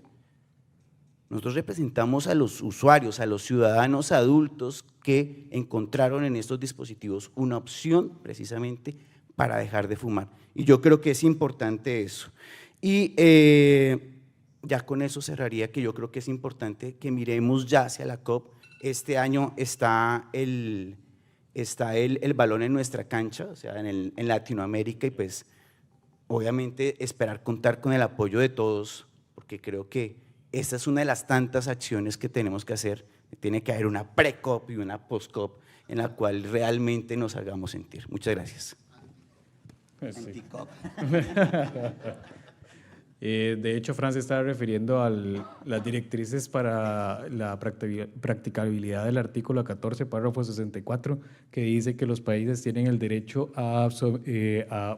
Nosotros representamos a los usuarios, a los ciudadanos adultos que encontraron en estos dispositivos una opción precisamente para dejar de fumar. Y yo creo que es importante eso. Y ya con eso cerraría, que yo creo que es importante que miremos ya hacia la COP. Este año está el balón en nuestra cancha, o sea, en Latinoamérica, y pues obviamente esperar contar con el apoyo de todos, porque creo que esta es una de las tantas acciones que tenemos que hacer. Tiene que haber una pre-COP y una post-COP en la cual realmente nos hagamos sentir. Muchas gracias. Sí. De hecho, Fran se estaba refiriendo a las directrices para la practicabilidad del artículo 14, párrafo 64, que dice que los países tienen el derecho a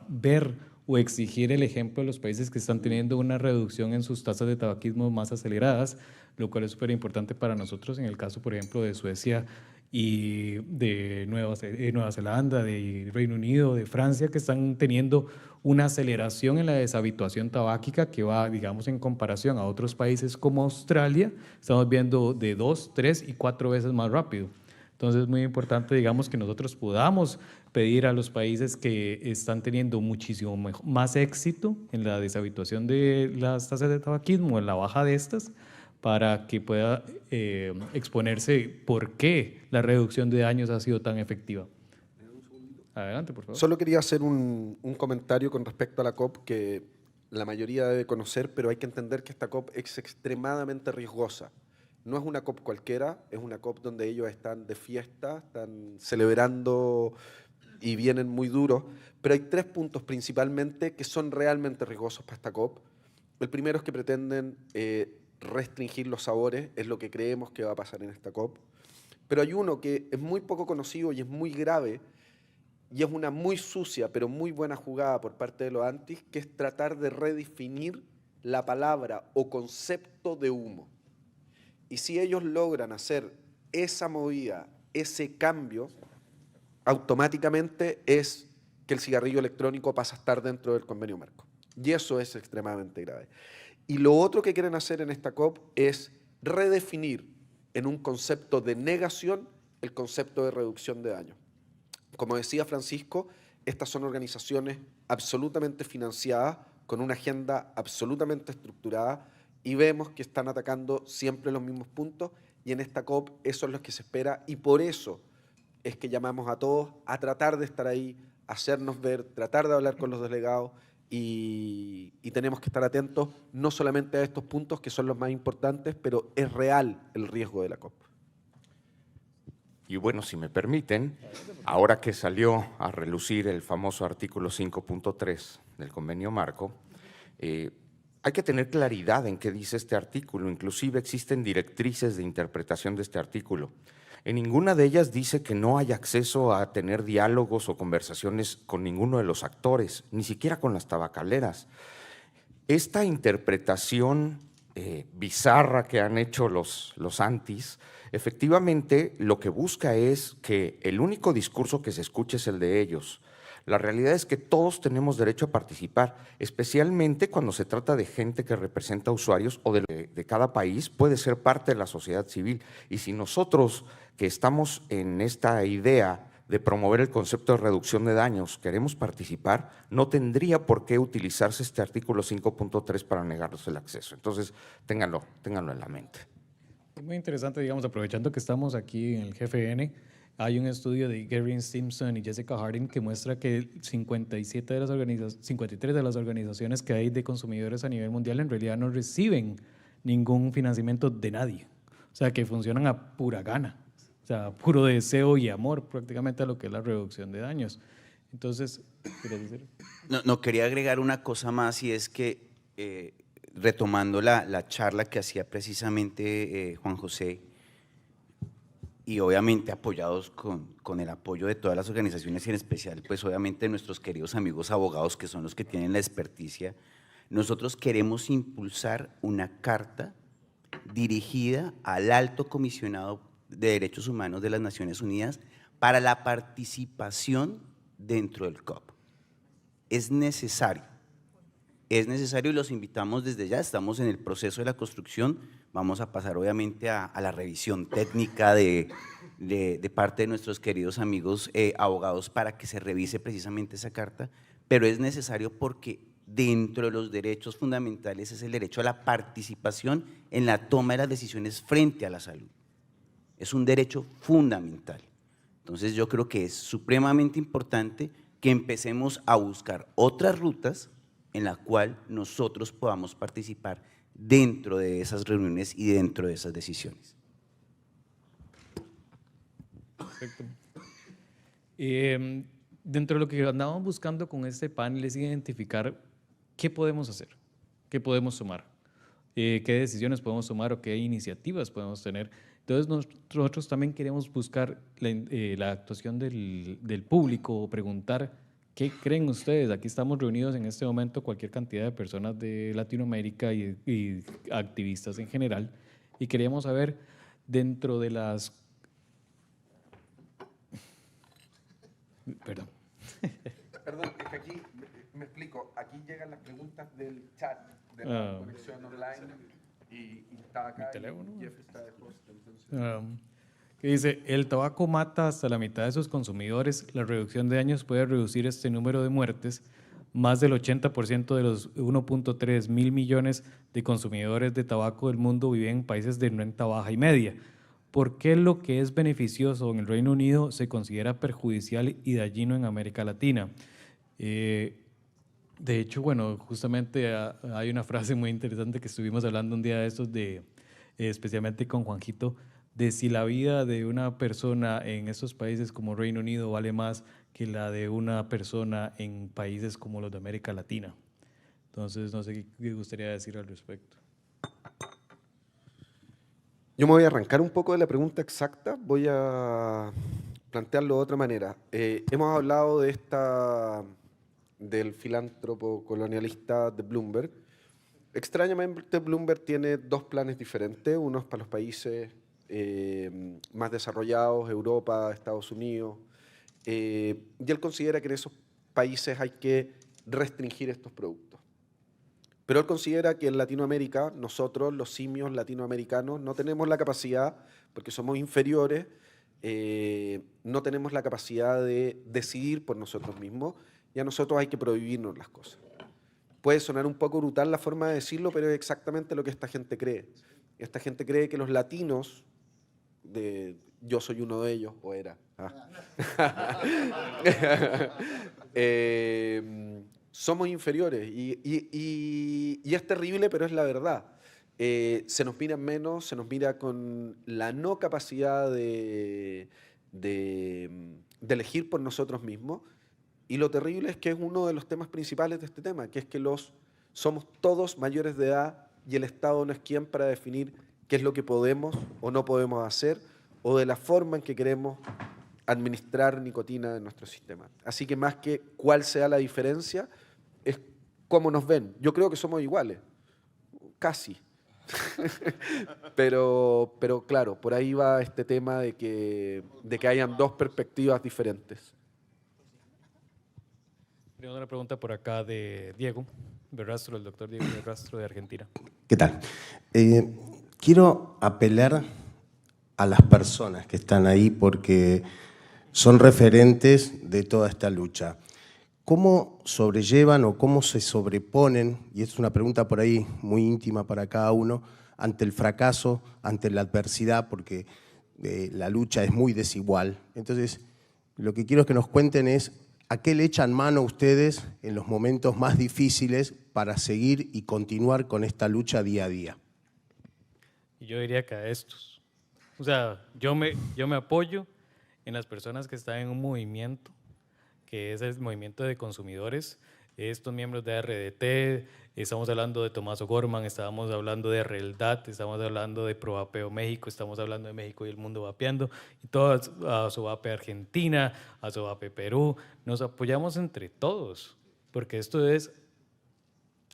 ver o exigir el ejemplo de los países que están teniendo una reducción en sus tasas de tabaquismo más aceleradas, lo cual es súper importante para nosotros en el caso, por ejemplo, de Suecia y de Nueva Zelanda, de Reino Unido, de Francia, que están teniendo una aceleración en la deshabituación tabáquica que va, digamos, en comparación a otros países como Australia, estamos viendo de 2, 3 y 4 veces más rápido. Entonces es muy importante, digamos, que nosotros podamos pedir a los países que están teniendo muchísimo más éxito en la deshabituación de las tasas de tabaquismo, en la baja de estas, para que pueda exponerse por qué la reducción de daños ha sido tan efectiva. Adelante, por favor. Solo quería hacer un comentario con respecto a la COP que la mayoría debe conocer, pero hay que entender que esta COP es extremadamente riesgosa. No es una COP cualquiera, es una COP donde ellos están de fiesta, están celebrando y vienen muy duros, pero hay 3 puntos principalmente que son realmente riesgosos para esta COP. El primero es que pretenden restringir los sabores, es lo que creemos que va a pasar en esta COP, pero hay uno que es muy poco conocido y es muy grave, y es una muy sucia pero muy buena jugada por parte de los antis, que es tratar de redefinir la palabra o concepto de humo. Y si ellos logran hacer esa movida, ese cambio, automáticamente es que el cigarrillo electrónico pasa a estar dentro del convenio marco. Y eso es extremadamente grave. Y lo otro que quieren hacer en esta COP es redefinir en un concepto de negación el concepto de reducción de daño. Como decía Francisco, estas son organizaciones absolutamente financiadas con una agenda absolutamente estructurada y vemos que están atacando siempre los mismos puntos y en esta COP eso es lo que se espera y por eso es que llamamos a todos a tratar de estar ahí, hacernos ver, tratar de hablar con los delegados y tenemos que estar atentos no solamente a estos puntos que son los más importantes, pero es real el riesgo de la COP. Y bueno, si me permiten, ahora que salió a relucir el famoso artículo 5.3 del convenio marco, hay que tener claridad en qué dice este artículo. Inclusive existen directrices de interpretación de este artículo. En ninguna de ellas dice que no hay acceso a tener diálogos o conversaciones con ninguno de los actores, ni siquiera con las tabacaleras. Esta interpretación bizarra que han hecho los antis, efectivamente lo que busca es que el único discurso que se escuche es el de ellos. La realidad es que todos tenemos derecho a participar, especialmente cuando se trata de gente que representa usuarios o de cada país, puede ser parte de la sociedad civil. Y si nosotros que estamos en esta idea de promover el concepto de reducción de daños queremos participar, no tendría por qué utilizarse este artículo 5.3 para negarnos el acceso. Entonces, ténganlo en la mente. Es muy interesante, digamos, aprovechando que estamos aquí en el GFN, hay un estudio de Gary Simpson y Jessica Harding que muestra que 53 de las organizaciones que hay de consumidores a nivel mundial en realidad no reciben ningún financiamiento de nadie. O sea, que funcionan a pura gana, o sea, puro deseo y amor prácticamente a lo que es la reducción de daños. Entonces, ¿quieres decir? No, quería agregar una cosa más y es que retomando la charla que hacía precisamente Juan José y obviamente apoyados con el apoyo de todas las organizaciones y en especial pues obviamente nuestros queridos amigos abogados que son los que tienen la experticia, nosotros queremos impulsar una carta dirigida al Alto Comisionado de Derechos Humanos de las Naciones Unidas para la participación dentro del COP. Es necesario y los invitamos desde ya, estamos en el proceso de la construcción, vamos a pasar obviamente a la revisión técnica de parte de nuestros queridos amigos abogados para que se revise precisamente esa carta, pero es necesario porque dentro de los derechos fundamentales es el derecho a la participación en la toma de las decisiones frente a la salud. Es un derecho fundamental. Entonces yo creo que es supremamente importante que empecemos a buscar otras rutas en la cual nosotros podamos participar dentro de esas reuniones y dentro de esas decisiones. Perfecto. Dentro de lo que andábamos buscando con este panel es identificar qué podemos hacer, qué podemos tomar, qué decisiones podemos tomar o qué iniciativas podemos tener. Entonces nosotros también queremos buscar la actuación del público o preguntar qué creen ustedes. Aquí estamos reunidos en este momento cualquier cantidad de personas de Latinoamérica y activistas en general y queríamos saber dentro de las… Perdón. Perdón, es que aquí, me explico, aquí llegan las preguntas del chat, de la conexión online y está acá y Jeff está de host, entonces… Que dice, el tabaco mata hasta la mitad de sus consumidores, la reducción de daños puede reducir este número de muertes, más del 80% de los 1.3 mil millones de consumidores de tabaco del mundo viven en países de renta baja y media. ¿Por qué lo que es beneficioso en el Reino Unido se considera perjudicial y dañino en América Latina? De hecho, bueno, justamente hay una frase muy interesante que estuvimos hablando un día de estos, especialmente con Juanjito, de si la vida de una persona en estos países como Reino Unido vale más que la de una persona en países como los de América Latina. Entonces, no sé qué gustaría decir al respecto. Yo me voy a arrancar un poco de la pregunta exacta, voy a plantearlo de otra manera. Hemos hablado del filántropo colonialista de Bloomberg. Extrañamente, Bloomberg tiene dos planes diferentes, uno es para los países más desarrollados, Europa, Estados Unidos, y él considera que en esos países hay que restringir estos productos. Pero él considera que en Latinoamérica, nosotros, los simios latinoamericanos, no tenemos la capacidad, porque somos inferiores, no tenemos la capacidad de decidir por nosotros mismos y a nosotros hay que prohibirnos las cosas. Puede sonar un poco brutal la forma de decirlo, pero es exactamente lo que esta gente cree. Esta gente cree que los latinos, yo soy uno de ellos, o era, somos inferiores y es terrible, pero es la verdad. Se nos mira menos, se nos mira con la no capacidad de elegir por nosotros mismos. Y lo terrible es que es uno de los temas principales de este tema, que es que somos todos mayores de edad y el Estado no es quien para definir qué es lo que podemos o no podemos hacer o de la forma en que queremos administrar nicotina en nuestro sistema. Así que más que cuál sea la diferencia, es cómo nos ven. Yo creo que somos iguales, casi. pero claro, por ahí va este tema de que hayan dos perspectivas diferentes. Tenemos una pregunta por acá de Diego Berrastro, el doctor Diego Berrastro de Argentina. ¿Qué tal? Quiero apelar a las personas que están ahí porque son referentes de toda esta lucha. ¿Cómo sobrellevan o cómo se sobreponen, y es una pregunta por ahí muy íntima para cada uno, ante el fracaso, ante la adversidad, porque la lucha es muy desigual? Entonces, lo que quiero que nos cuenten es ¿a qué le echan mano ustedes en los momentos más difíciles para seguir y continuar con esta lucha día a día? Yo diría que a estos. O sea, yo me apoyo en las personas que están en un movimiento, que es el movimiento de consumidores, estos miembros de RDT, estamos hablando de Tomás O'Gorman, estábamos hablando de RELDAT, estamos hablando de ProVapeo México, estamos hablando de México y el mundo vapeando, y todos, a Sovape Argentina, a Sovape Perú, nos apoyamos entre todos, porque esto es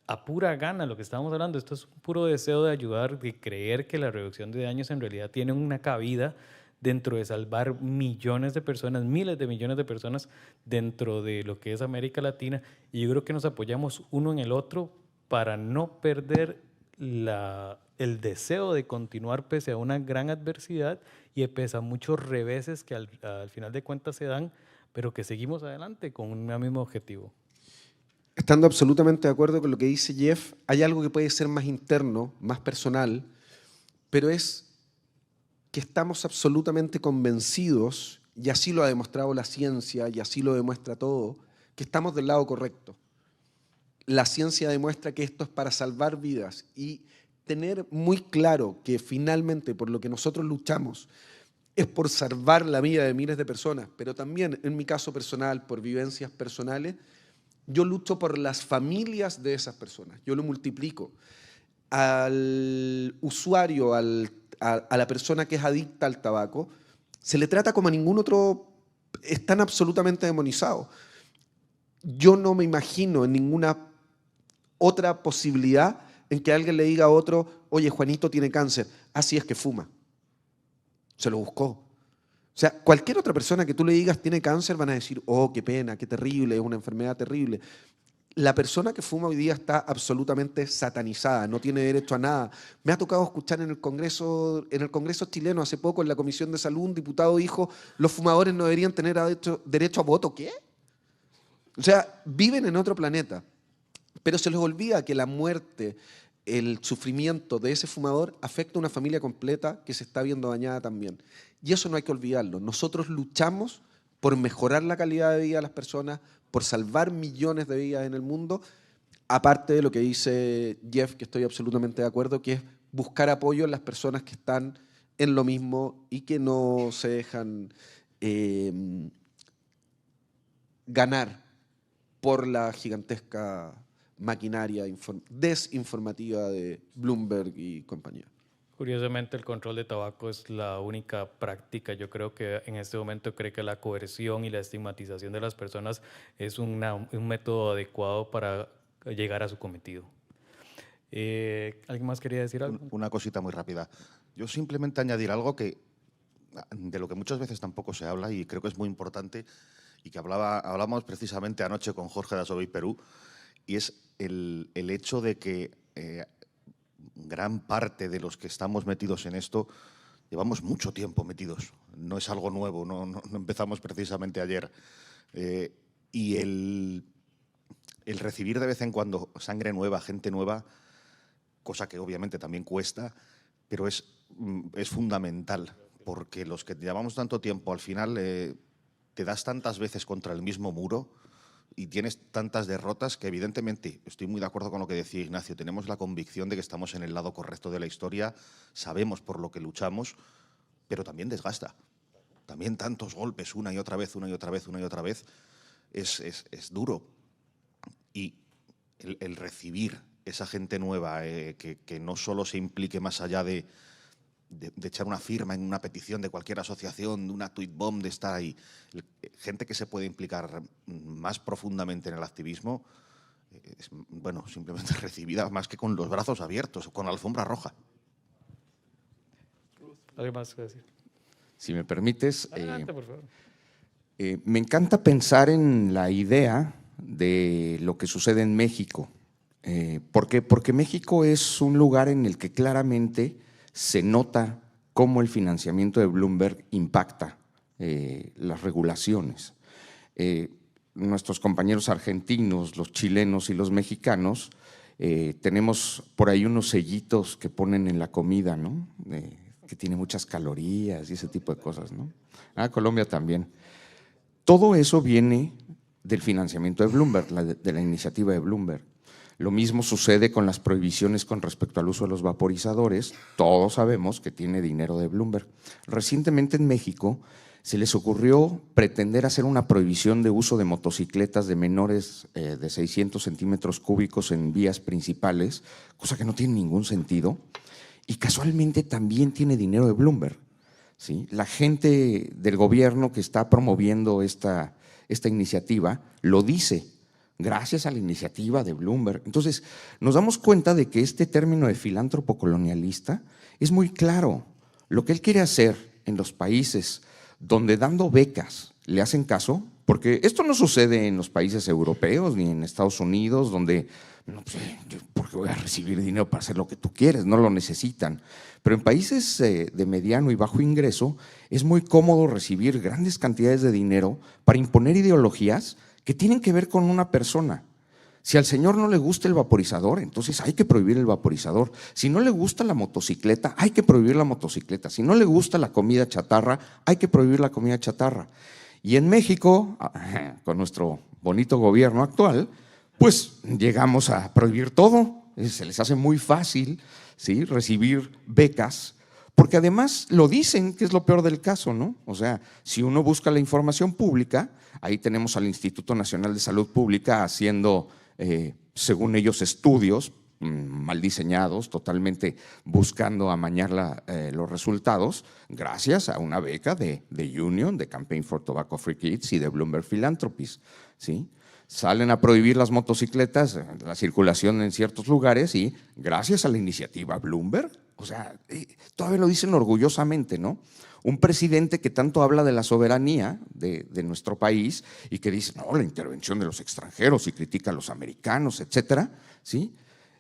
a pura gana lo que estamos hablando, esto es un puro deseo de ayudar, de creer que la reducción de daños en realidad tiene una cabida dentro de salvar millones de personas, miles de millones de personas dentro de lo que es América Latina, y yo creo que nos apoyamos uno en el otro para no perder el deseo de continuar pese a una gran adversidad y pese a muchos reveses que al final de cuentas se dan, pero que seguimos adelante con un mismo objetivo. Estando absolutamente de acuerdo con lo que dice Jeff, hay algo que puede ser más interno, más personal, pero es que estamos absolutamente convencidos, y así lo ha demostrado la ciencia, y así lo demuestra todo, que estamos del lado correcto. La ciencia demuestra que esto es para salvar vidas y tener muy claro que finalmente por lo que nosotros luchamos es por salvar la vida de miles de personas, pero también en mi caso personal, por vivencias personales, yo lucho por las familias de esas personas, yo lo multiplico. Al usuario, a la persona que es adicta al tabaco, se le trata como a ningún otro, están absolutamente demonizados. Yo no me imagino en ninguna otra posibilidad en que alguien le diga a otro, oye, Juanito tiene cáncer, así es que fuma. Se lo buscó. O sea, cualquier otra persona que tú le digas tiene cáncer van a decir, oh, qué pena, qué terrible, es una enfermedad terrible. La persona que fuma hoy día está absolutamente satanizada, no tiene derecho a nada. Me ha tocado escuchar en el Congreso chileno hace poco, en la Comisión de Salud, un diputado dijo, los fumadores no deberían tener derecho a voto. ¿Qué? O sea, viven en otro planeta. Pero se les olvida que la muerte, el sufrimiento de ese fumador afecta a una familia completa que se está viendo dañada también. Y eso no hay que olvidarlo. Nosotros luchamos por mejorar la calidad de vida de las personas, por salvar millones de vidas en el mundo, aparte de lo que dice Jeff, que estoy absolutamente de acuerdo, que es buscar apoyo en las personas que están en lo mismo y que no se dejan ganar por la gigantesca maquinaria desinformativa de Bloomberg y compañía. Curiosamente, el control de tabaco es la única práctica. Yo creo que en este momento cree que la coerción y la estigmatización de las personas es un método adecuado para llegar a su cometido. ¿Alguien más quería decir algo? Una cosita muy rápida. Yo simplemente añadir algo de lo que muchas veces tampoco se habla y creo que es muy importante y que hablamos precisamente anoche con Jorge de Asobi Perú, y es el hecho de que gran parte de los que estamos metidos en esto llevamos mucho tiempo metidos. No es algo nuevo, no empezamos precisamente ayer. Y el el recibir de vez en cuando sangre nueva, gente nueva, cosa que obviamente también cuesta, pero es fundamental, porque los que llevamos tanto tiempo, al final te das tantas veces contra el mismo muro y tienes tantas derrotas que evidentemente, estoy muy de acuerdo con lo que decía Ignacio, tenemos la convicción de que estamos en el lado correcto de la historia, sabemos por lo que luchamos, pero también desgasta. También tantos golpes una y otra vez, una y otra vez, una y otra vez, es duro. Y el recibir esa gente nueva que no solo se implique más allá de echar una firma en una petición de cualquier asociación, de una tweet bomb, de estar ahí, gente que se puede implicar más profundamente en el activismo, es, bueno, simplemente recibida más que con los brazos abiertos, con la alfombra roja. ¿Algo más que decir? Si me permites, Adelante, por favor. me encanta pensar en la idea de lo que sucede en México. ¿Por qué? Porque México es un lugar en el que claramente se nota cómo el financiamiento de Bloomberg impacta las regulaciones. Nuestros compañeros argentinos, los chilenos y los mexicanos, tenemos por ahí unos sellitos que ponen en la comida, ¿no? Que tiene muchas calorías y ese tipo de cosas, ¿no? Colombia también. Todo eso viene del financiamiento de Bloomberg, de la iniciativa de Bloomberg. Lo mismo sucede con las prohibiciones con respecto al uso de los vaporizadores. Todos sabemos que tiene dinero de Bloomberg. Recientemente en México se les ocurrió pretender hacer una prohibición de uso de motocicletas de menores de 600 centímetros cúbicos en vías principales, cosa que no tiene ningún sentido. Y casualmente también tiene dinero de Bloomberg, ¿sí? La gente del gobierno que está promoviendo esta iniciativa lo dice, gracias a la iniciativa de Bloomberg. Entonces, nos damos cuenta de que este término de filántropo colonialista es muy claro. Lo que él quiere hacer en los países donde dando becas le hacen caso, porque esto no sucede en los países europeos ni en Estados Unidos, donde no sé, ¿por qué voy a recibir dinero para hacer lo que tú quieres? No lo necesitan. Pero en países de mediano y bajo ingreso es muy cómodo recibir grandes cantidades de dinero para imponer ideologías que tienen que ver con una persona. Si al señor no le gusta el vaporizador, entonces hay que prohibir el vaporizador. Si no le gusta la motocicleta, hay que prohibir la motocicleta. Si no le gusta la comida chatarra, hay que prohibir la comida chatarra. Y en México, con nuestro bonito gobierno actual, pues llegamos a prohibir todo. Se les hace muy fácil, ¿sí?, recibir becas, porque además lo dicen, que es lo peor del caso, ¿no? O sea, si uno busca la información pública, ahí tenemos al Instituto Nacional de Salud Pública haciendo, según ellos, estudios mal diseñados, totalmente buscando amañar los resultados, gracias a una beca de Union, de Campaign for Tobacco Free Kids y de Bloomberg Philanthropies, ¿sí? Salen a prohibir las motocicletas, la circulación en ciertos lugares y gracias a la iniciativa Bloomberg, o sea, todavía lo dicen orgullosamente, ¿no? Un presidente que tanto habla de la soberanía de nuestro país y que dice, no, la intervención de los extranjeros y critica a los americanos, etcétera, ¿sí?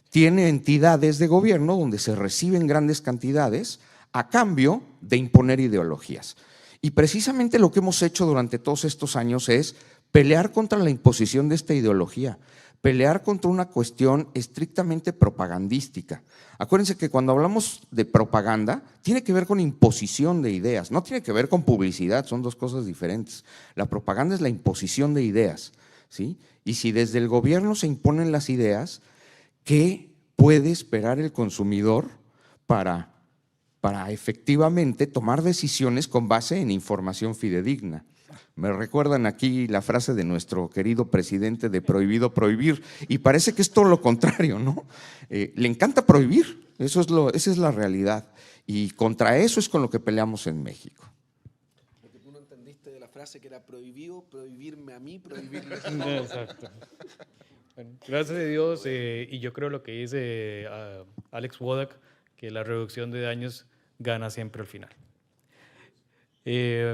Tiene entidades de gobierno donde se reciben grandes cantidades a cambio de imponer ideologías. Y precisamente lo que hemos hecho durante todos estos años es pelear contra la imposición de esta ideología, pelear contra una cuestión estrictamente propagandística. Acuérdense que cuando hablamos de propaganda, tiene que ver con imposición de ideas, no tiene que ver con publicidad, son dos cosas diferentes. La propaganda es la imposición de ideas, ¿sí? Y si desde el gobierno se imponen las ideas, ¿qué puede esperar el consumidor para efectivamente tomar decisiones con base en información fidedigna? Me recuerdan aquí la frase de nuestro querido presidente de prohibido prohibir, y parece que es todo lo contrario, ¿no? Le encanta prohibir, esa es la realidad, y contra eso es con lo que peleamos en México. Lo que tú no entendiste de la frase que era prohibido, prohibirme a mí, prohibirle. Exacto. Bueno, gracias a Dios, y yo creo lo que dice Alex Wodak, que la reducción de daños gana siempre al final.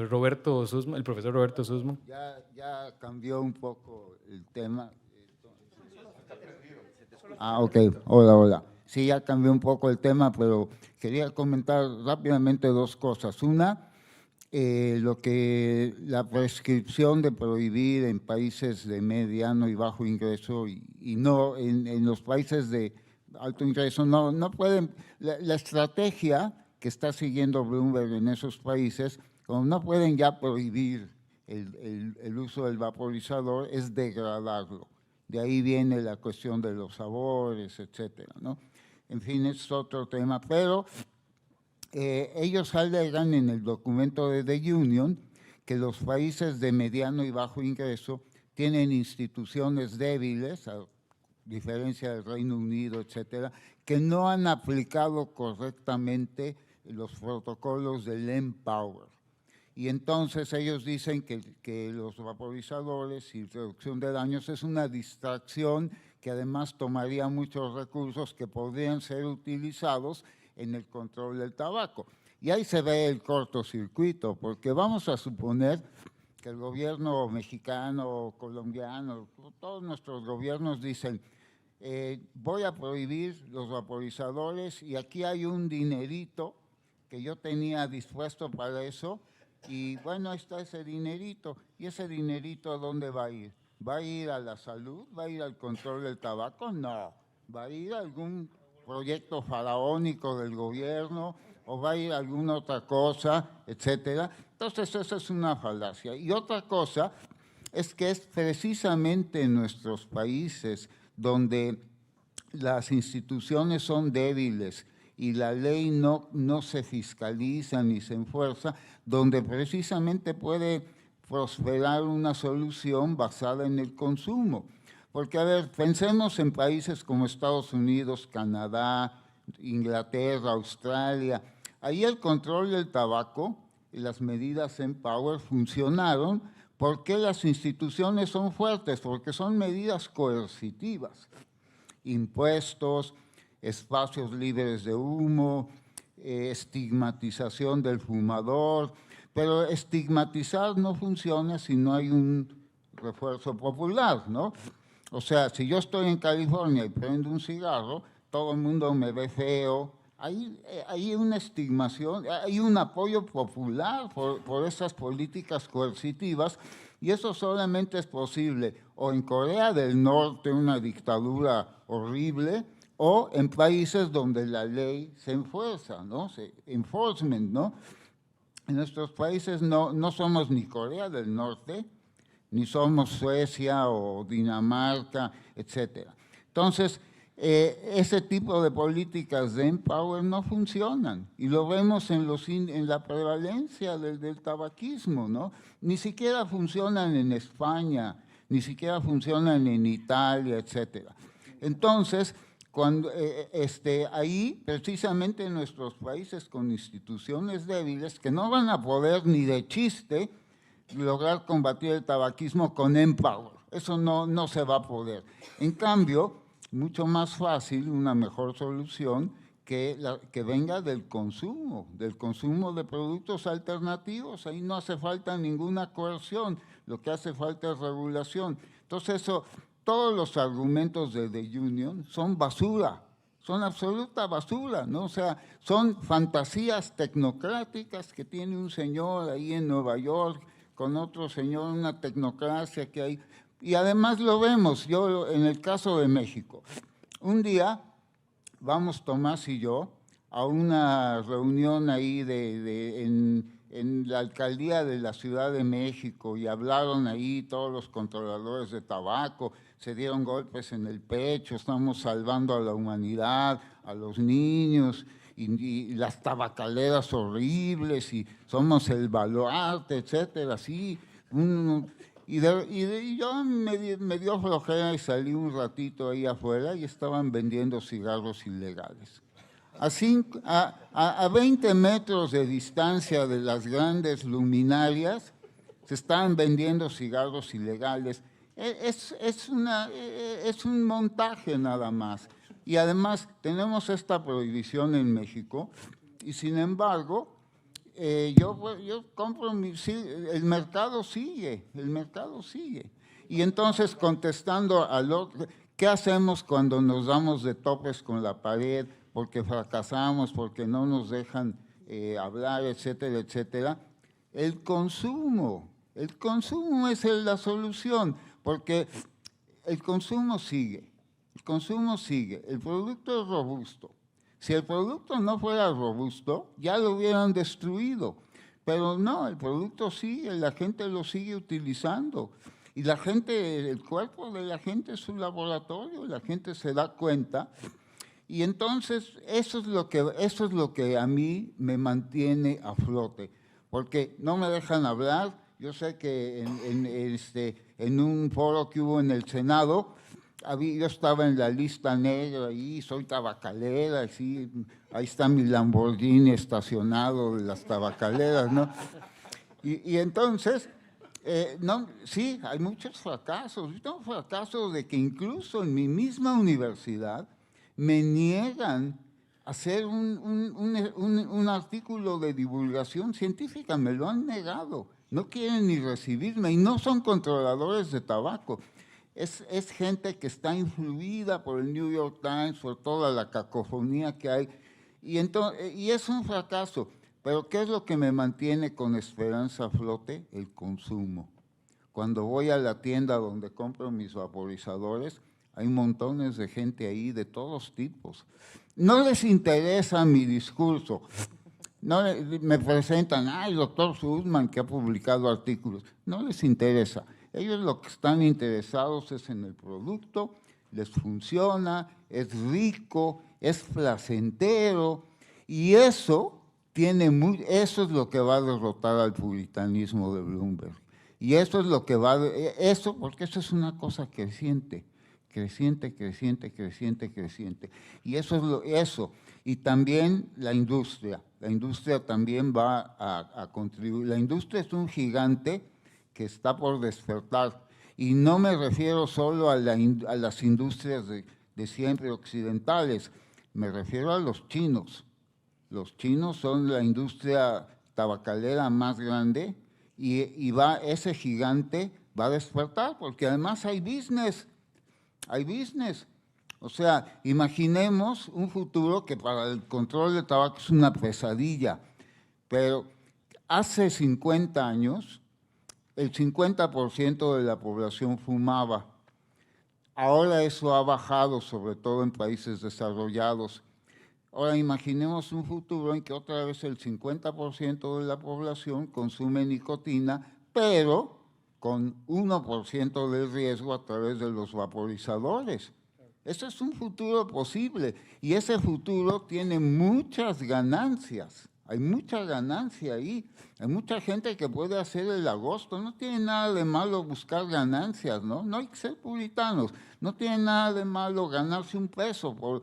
Roberto Susma, el profesor Roberto Susma. Ya cambió un poco el tema. Ok, hola. Sí, ya cambió un poco el tema, pero quería comentar rápidamente dos cosas. Una, la prescripción de prohibir en países de mediano y bajo ingreso y no en los países de alto ingreso, no pueden, la estrategia que está siguiendo Bloomberg en esos países, como no pueden ya prohibir el uso del vaporizador, es degradarlo. De ahí viene la cuestión de los sabores, etcétera, ¿no? En fin, es otro tema, pero ellos alegan en el documento de The Union que los países de mediano y bajo ingreso tienen instituciones débiles, a diferencia del Reino Unido, etcétera, que no han aplicado correctamente los protocolos del Empower. Y entonces ellos dicen que los vaporizadores y reducción de daños es una distracción que además tomaría muchos recursos que podrían ser utilizados en el control del tabaco. Y ahí se ve el cortocircuito, porque vamos a suponer que el gobierno mexicano, colombiano, todos nuestros gobiernos dicen, voy a prohibir los vaporizadores y aquí hay un dinerito que yo tenía dispuesto para eso y bueno, ahí está ese dinerito. ¿Y ese dinerito a dónde va a ir? ¿Va a ir a la salud? ¿Va a ir al control del tabaco? No. ¿Va a ir a algún proyecto faraónico del gobierno o va a ir a alguna otra cosa, etcétera? Entonces, esa es una falacia. Y otra cosa es que es precisamente en nuestros países donde las instituciones son débiles y la ley no se fiscaliza ni se enfuerza, donde precisamente puede prosperar una solución basada en el consumo. Porque, a ver, pensemos en países como Estados Unidos, Canadá, Inglaterra, Australia. Ahí el control del tabaco y las medidas Empower funcionaron porque las instituciones son fuertes, porque son medidas coercitivas. Impuestos, espacios libres de humo, estigmatización del fumador, pero estigmatizar no funciona si no hay un refuerzo popular, ¿no? O sea, si yo estoy en California y prendo un cigarro, todo el mundo me ve feo. Hay una estigmación, hay un apoyo popular por esas políticas coercitivas y eso solamente es posible o en Corea del Norte, una dictadura horrible, o en países donde la ley se enfuerza, ¿no? Enforcement, ¿no? En nuestros países no somos ni Corea del Norte, ni somos Suecia o Dinamarca, etcétera. Entonces, ese tipo de políticas de Empower no funcionan y lo vemos en la prevalencia del tabaquismo, ¿no? Ni siquiera funcionan en España, ni siquiera funcionan en Italia, etcétera. Entonces, ahí precisamente en nuestros países con instituciones débiles que no van a poder ni de chiste lograr combatir el tabaquismo con Empower. Eso no se va a poder. En cambio, mucho más fácil, una mejor solución que venga del consumo de productos alternativos. Ahí no hace falta ninguna coerción, lo que hace falta es regulación. Entonces, todos los argumentos de The Union son basura, son absoluta basura, ¿no? O sea, son fantasías tecnocráticas que tiene un señor ahí en Nueva York con otro señor, una tecnocracia que hay. Y además lo vemos, yo en el caso de México. Un día vamos Tomás y yo a una reunión ahí en la alcaldía de la Ciudad de México y hablaron ahí todos los controladores de tabaco, se dieron golpes en el pecho, estamos salvando a la humanidad, a los niños y las tabacaleras horribles y somos el baluarte, etcétera, así. Y yo me dio flojera y salí un ratito ahí afuera y estaban vendiendo cigarros ilegales. A 20 metros de distancia de las grandes luminarias se estaban vendiendo cigarros ilegales. Es un montaje nada más. Y además tenemos esta prohibición en México y sin embargo yo compro, el mercado sigue. Y entonces contestando al otro, ¿qué hacemos cuando nos damos de topes con la pared porque fracasamos, porque no nos dejan hablar, etcétera, etcétera? El consumo es la solución, porque el consumo sigue, el producto es robusto. Si el producto no fuera robusto, ya lo hubieran destruido, pero no, el producto sigue, la gente lo sigue utilizando. Y la gente, el cuerpo de la gente es un laboratorio, la gente se da cuenta. Y entonces eso es lo que a mí me mantiene a flote, porque no me dejan hablar. Yo sé que en un foro que hubo en el Senado, yo estaba en la lista negra ahí, soy tabacalera, sí, ahí está mi Lamborghini estacionado de las tabacaleras, ¿no? Y entonces, no, sí, hay muchos fracasos. Yo tengo fracasos de que incluso en mi misma universidad me niegan a hacer un artículo de divulgación científica, me lo han negado. No quieren ni recibirme y no son controladores de tabaco. Es gente que está influida por el New York Times, por toda la cacofonía que hay. Y es un fracaso. Pero ¿qué es lo que me mantiene con esperanza a flote? El consumo. Cuando voy a la tienda donde compro mis vaporizadores, hay montones de gente ahí de todos tipos. No les interesa mi discurso. No me presentan, el doctor Sussman que ha publicado artículos. No les interesa. Ellos lo que están interesados es en el producto, les funciona, es rico, es placentero, y eso es lo que va a derrotar al puritanismo de Bloomberg. Y eso es lo que porque eso es una cosa creciente. Y eso. Y también la industria también va a contribuir. La industria es un gigante que está por despertar. Y no me refiero solo a las industrias de siempre occidentales, me refiero a los chinos. Los chinos son la industria tabacalera más grande y ese gigante va a despertar, porque además hay business. O sea, imaginemos un futuro que para el control del tabaco es una pesadilla, pero hace 50 años el 50% de la población fumaba. Ahora eso ha bajado, sobre todo en países desarrollados. Ahora imaginemos un futuro en que otra vez el 50% de la población consume nicotina, pero con 1% de riesgo a través de los vaporizadores. Ese es un futuro posible y ese futuro tiene muchas ganancias. Hay mucha ganancia ahí. Hay mucha gente que puede hacer el agosto. No tiene nada de malo buscar ganancias, ¿no? No hay que ser puritanos. No tiene nada de malo ganarse un peso por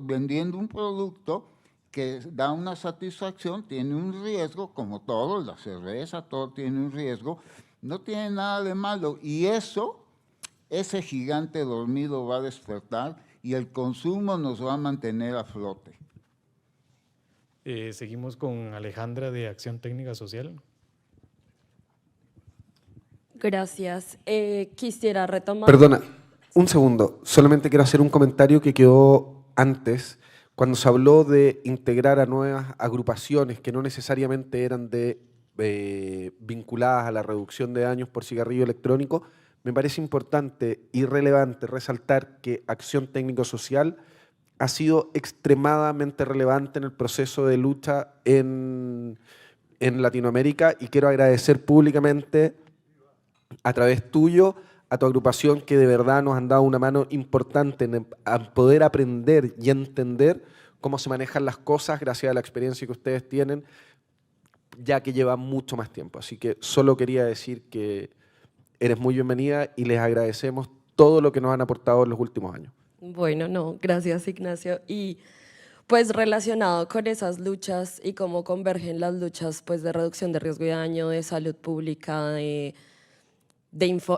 vendiendo un producto que da una satisfacción, tiene un riesgo, como todo, la cerveza, todo tiene un riesgo, no tiene nada de malo. Y ese gigante dormido va a despertar y el consumo nos va a mantener a flote. Seguimos con Alejandra de Acción Técnica Social. Gracias. Quisiera retomar… Perdona, un segundo. Solamente quiero hacer un comentario que quedó antes, cuando se habló de integrar a nuevas agrupaciones que no necesariamente eran vinculadas a la reducción de daños por cigarrillo electrónico. Me parece importante y relevante resaltar que Acción Técnico Social ha sido extremadamente relevante en el proceso de lucha en Latinoamérica, y quiero agradecer públicamente a través tuyo a tu agrupación, que de verdad nos han dado una mano importante en poder aprender y entender cómo se manejan las cosas gracias a la experiencia que ustedes tienen, ya que lleva mucho más tiempo. Así que solo quería decir que eres muy bienvenida y les agradecemos todo lo que nos han aportado en los últimos años. Bueno, no, gracias Ignacio. Y pues relacionado con esas luchas y cómo convergen las luchas pues de reducción de riesgo y daño, de salud pública, de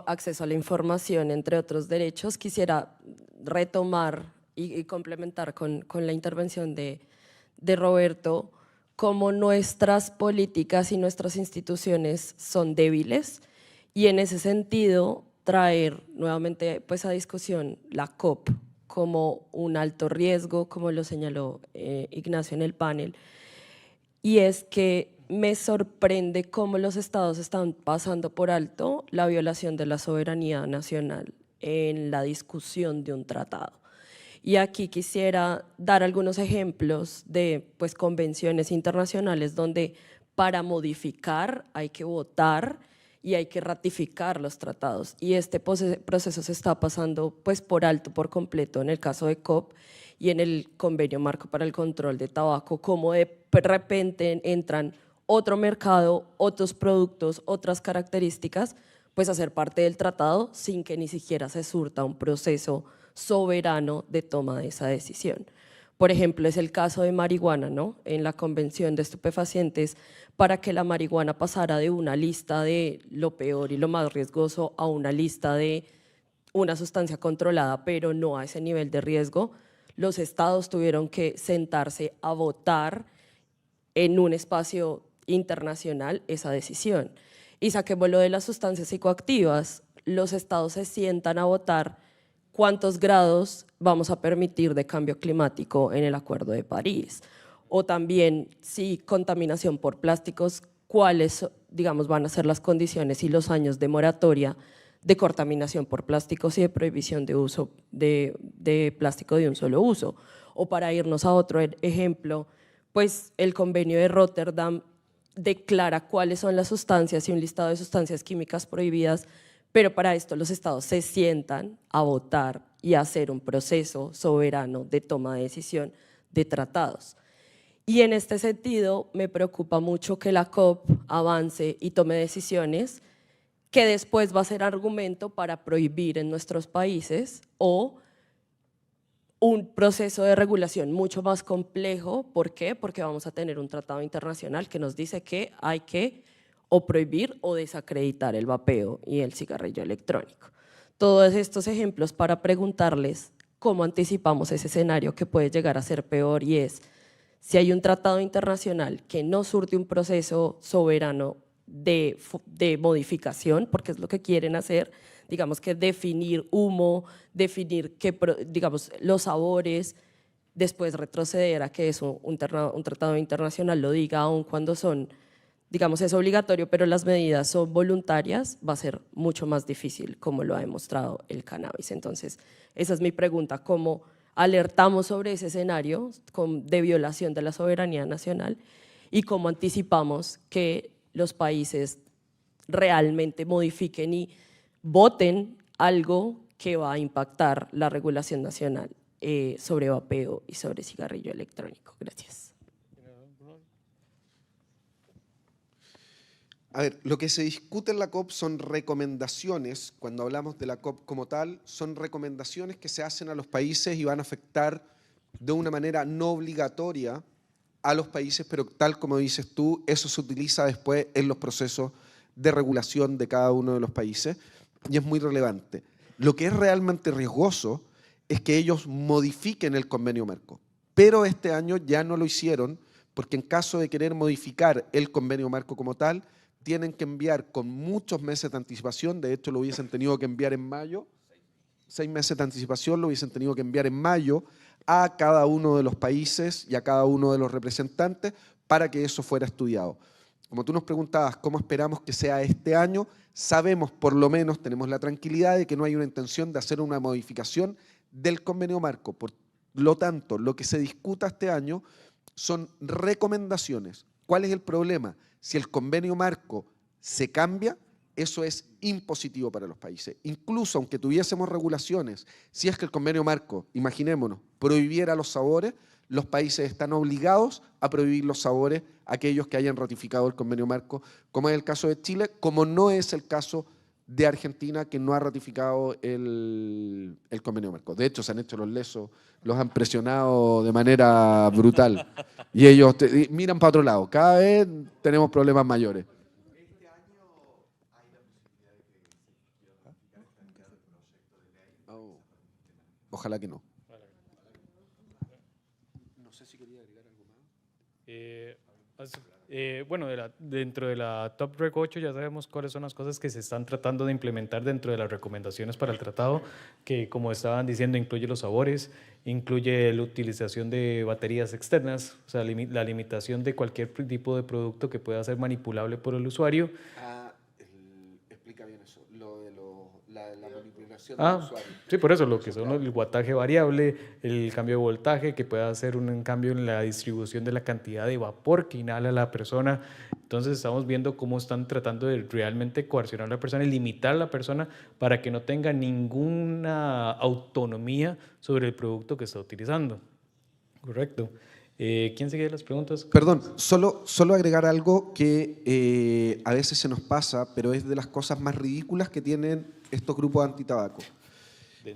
acceso a la información, entre otros derechos, quisiera retomar y complementar con la intervención de Roberto, cómo nuestras políticas y nuestras instituciones son débiles, y en ese sentido traer nuevamente pues a discusión la COP como un alto riesgo, como lo señaló Ignacio en el panel, y es que me sorprende cómo los estados están pasando por alto la violación de la soberanía nacional en la discusión de un tratado. Y aquí quisiera dar algunos ejemplos de pues, convenciones internacionales donde para modificar hay que votar y hay que ratificar los tratados. Y este proceso se está pasando pues, por alto, por completo, en el caso de COP y en el Convenio Marco para el Control de Tabaco, como de repente entran otro mercado, otros productos, otras características, pues a ser parte del tratado sin que ni siquiera se surta un proceso soberano de toma de esa decisión. Por ejemplo, es el caso de marihuana, ¿no? En la Convención de Estupefacientes, para que la marihuana pasara de una lista de lo peor y lo más riesgoso a una lista de una sustancia controlada, pero no a ese nivel de riesgo, los estados tuvieron que sentarse a votar en un espacio internacional esa decisión. Y saquemos lo de las sustancias psicoactivas, los estados se sientan a votar cuántos grados vamos a permitir de cambio climático en el Acuerdo de París, o también si contaminación por plásticos, cuáles digamos, van a ser las condiciones y los años de moratoria de contaminación por plásticos y de prohibición de uso de plástico de un solo uso. O para irnos a otro ejemplo, pues el convenio de Rotterdam declara cuáles son las sustancias y un listado de sustancias químicas prohibidas, pero para esto los estados se sientan a votar y a hacer un proceso soberano de toma de decisión de tratados. Y en este sentido me preocupa mucho que la COP avance y tome decisiones que después va a ser argumento para prohibir en nuestros países o un proceso de regulación mucho más complejo. ¿Por qué? Porque vamos a tener un tratado internacional que nos dice que hay que o prohibir o desacreditar el vapeo y el cigarrillo electrónico. Todos estos ejemplos para preguntarles cómo anticipamos ese escenario que puede llegar a ser peor, y es si hay un tratado internacional que no surte un proceso soberano de modificación, porque es lo que quieren hacer, digamos que definir humo, definir digamos, los sabores, después retroceder a que eso un tratado internacional lo diga, aun cuando son, digamos, es obligatorio, pero las medidas son voluntarias, va a ser mucho más difícil, como lo ha demostrado el cannabis. Entonces, esa es mi pregunta, ¿cómo alertamos sobre ese escenario de violación de la soberanía nacional y cómo anticipamos que los países realmente modifiquen y voten algo que va a impactar la regulación nacional sobre vapeo y sobre cigarrillo electrónico? Gracias. A ver, lo que se discute en la COP son recomendaciones. Cuando hablamos de la COP como tal, son recomendaciones que se hacen a los países y van a afectar de una manera no obligatoria a los países, pero tal como dices tú, eso se utiliza después en los procesos de regulación de cada uno de los países y es muy relevante. Lo que es realmente riesgoso es que ellos modifiquen el convenio marco, pero este año ya no lo hicieron, porque en caso de querer modificar el convenio marco como tal, tienen que enviar con muchos meses de anticipación. De hecho lo hubiesen tenido que enviar en mayo, 6 meses de anticipación lo hubiesen tenido que enviar en mayo a cada uno de los países y a cada uno de los representantes para que eso fuera estudiado. Como tú nos preguntabas cómo esperamos que sea este año, sabemos, por lo menos tenemos la tranquilidad de que no hay una intención de hacer una modificación del convenio marco. Por lo tanto, lo que se discuta este año son recomendaciones. ¿Cuál es el problema? Si el convenio marco se cambia, eso es impositivo para los países. Incluso aunque tuviésemos regulaciones, si es que el convenio marco, imaginémonos, prohibiera los sabores, los países están obligados a prohibir los sabores a aquellos que hayan ratificado el convenio marco, como es el caso de Chile, como no es el caso de Argentina, que no ha ratificado el convenio marco. De hecho, se han hecho los lesos, los han presionado de manera brutal. Y ellos miran para otro lado. Cada vez tenemos problemas mayores. Ojalá que no. No sé si quería agregar algo más. Bueno, dentro de la Top Reg 8 ya sabemos cuáles son las cosas que se están tratando de implementar dentro de las recomendaciones para el tratado, que como estaban diciendo incluye los sabores, incluye la utilización de baterías externas, o sea, la limitación de cualquier tipo de producto que pueda ser manipulable por el usuario. Explica bien eso, lo de la manipulación Ah, del usuario. sí, por eso, lo que son el wattaje variable, el cambio de voltaje, que pueda hacer un cambio en la distribución de la cantidad de vapor que inhala la persona. Entonces estamos viendo cómo están tratando de realmente coercionar a la persona y limitar a la persona para que no tenga ninguna autonomía sobre el producto que está utilizando. Correcto. ¿Quién sigue las preguntas? Perdón, solo agregar algo que a veces se nos pasa, pero es de las cosas más ridículas que tienen estos grupos antitabaco.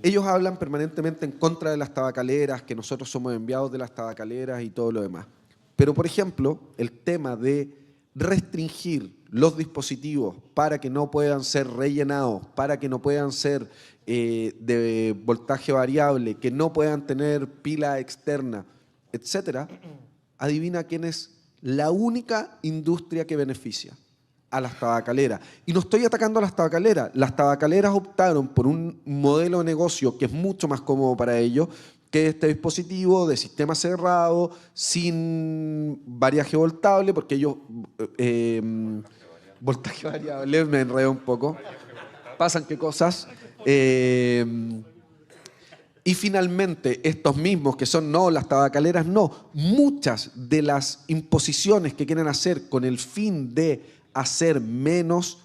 Ellos hablan permanentemente en contra de las tabacaleras, que nosotros somos enviados de las tabacaleras y todo lo demás. Pero, por ejemplo, el tema de restringir los dispositivos para que no puedan ser rellenados, para que no puedan ser de voltaje variable, que no puedan tener pila externa, etcétera, adivina quién es la única industria que beneficia: a las tabacaleras. Y no estoy atacando a las tabacaleras optaron por un modelo de negocio que es mucho más cómodo para ellos, que este dispositivo de sistema cerrado, sin variaje voltable, porque ellos, voltaje variable, me enredo un poco, pasan qué cosas. Y finalmente, estos mismos que son no, las tabacaleras no, muchas de las imposiciones que quieren hacer con el fin de hacer menos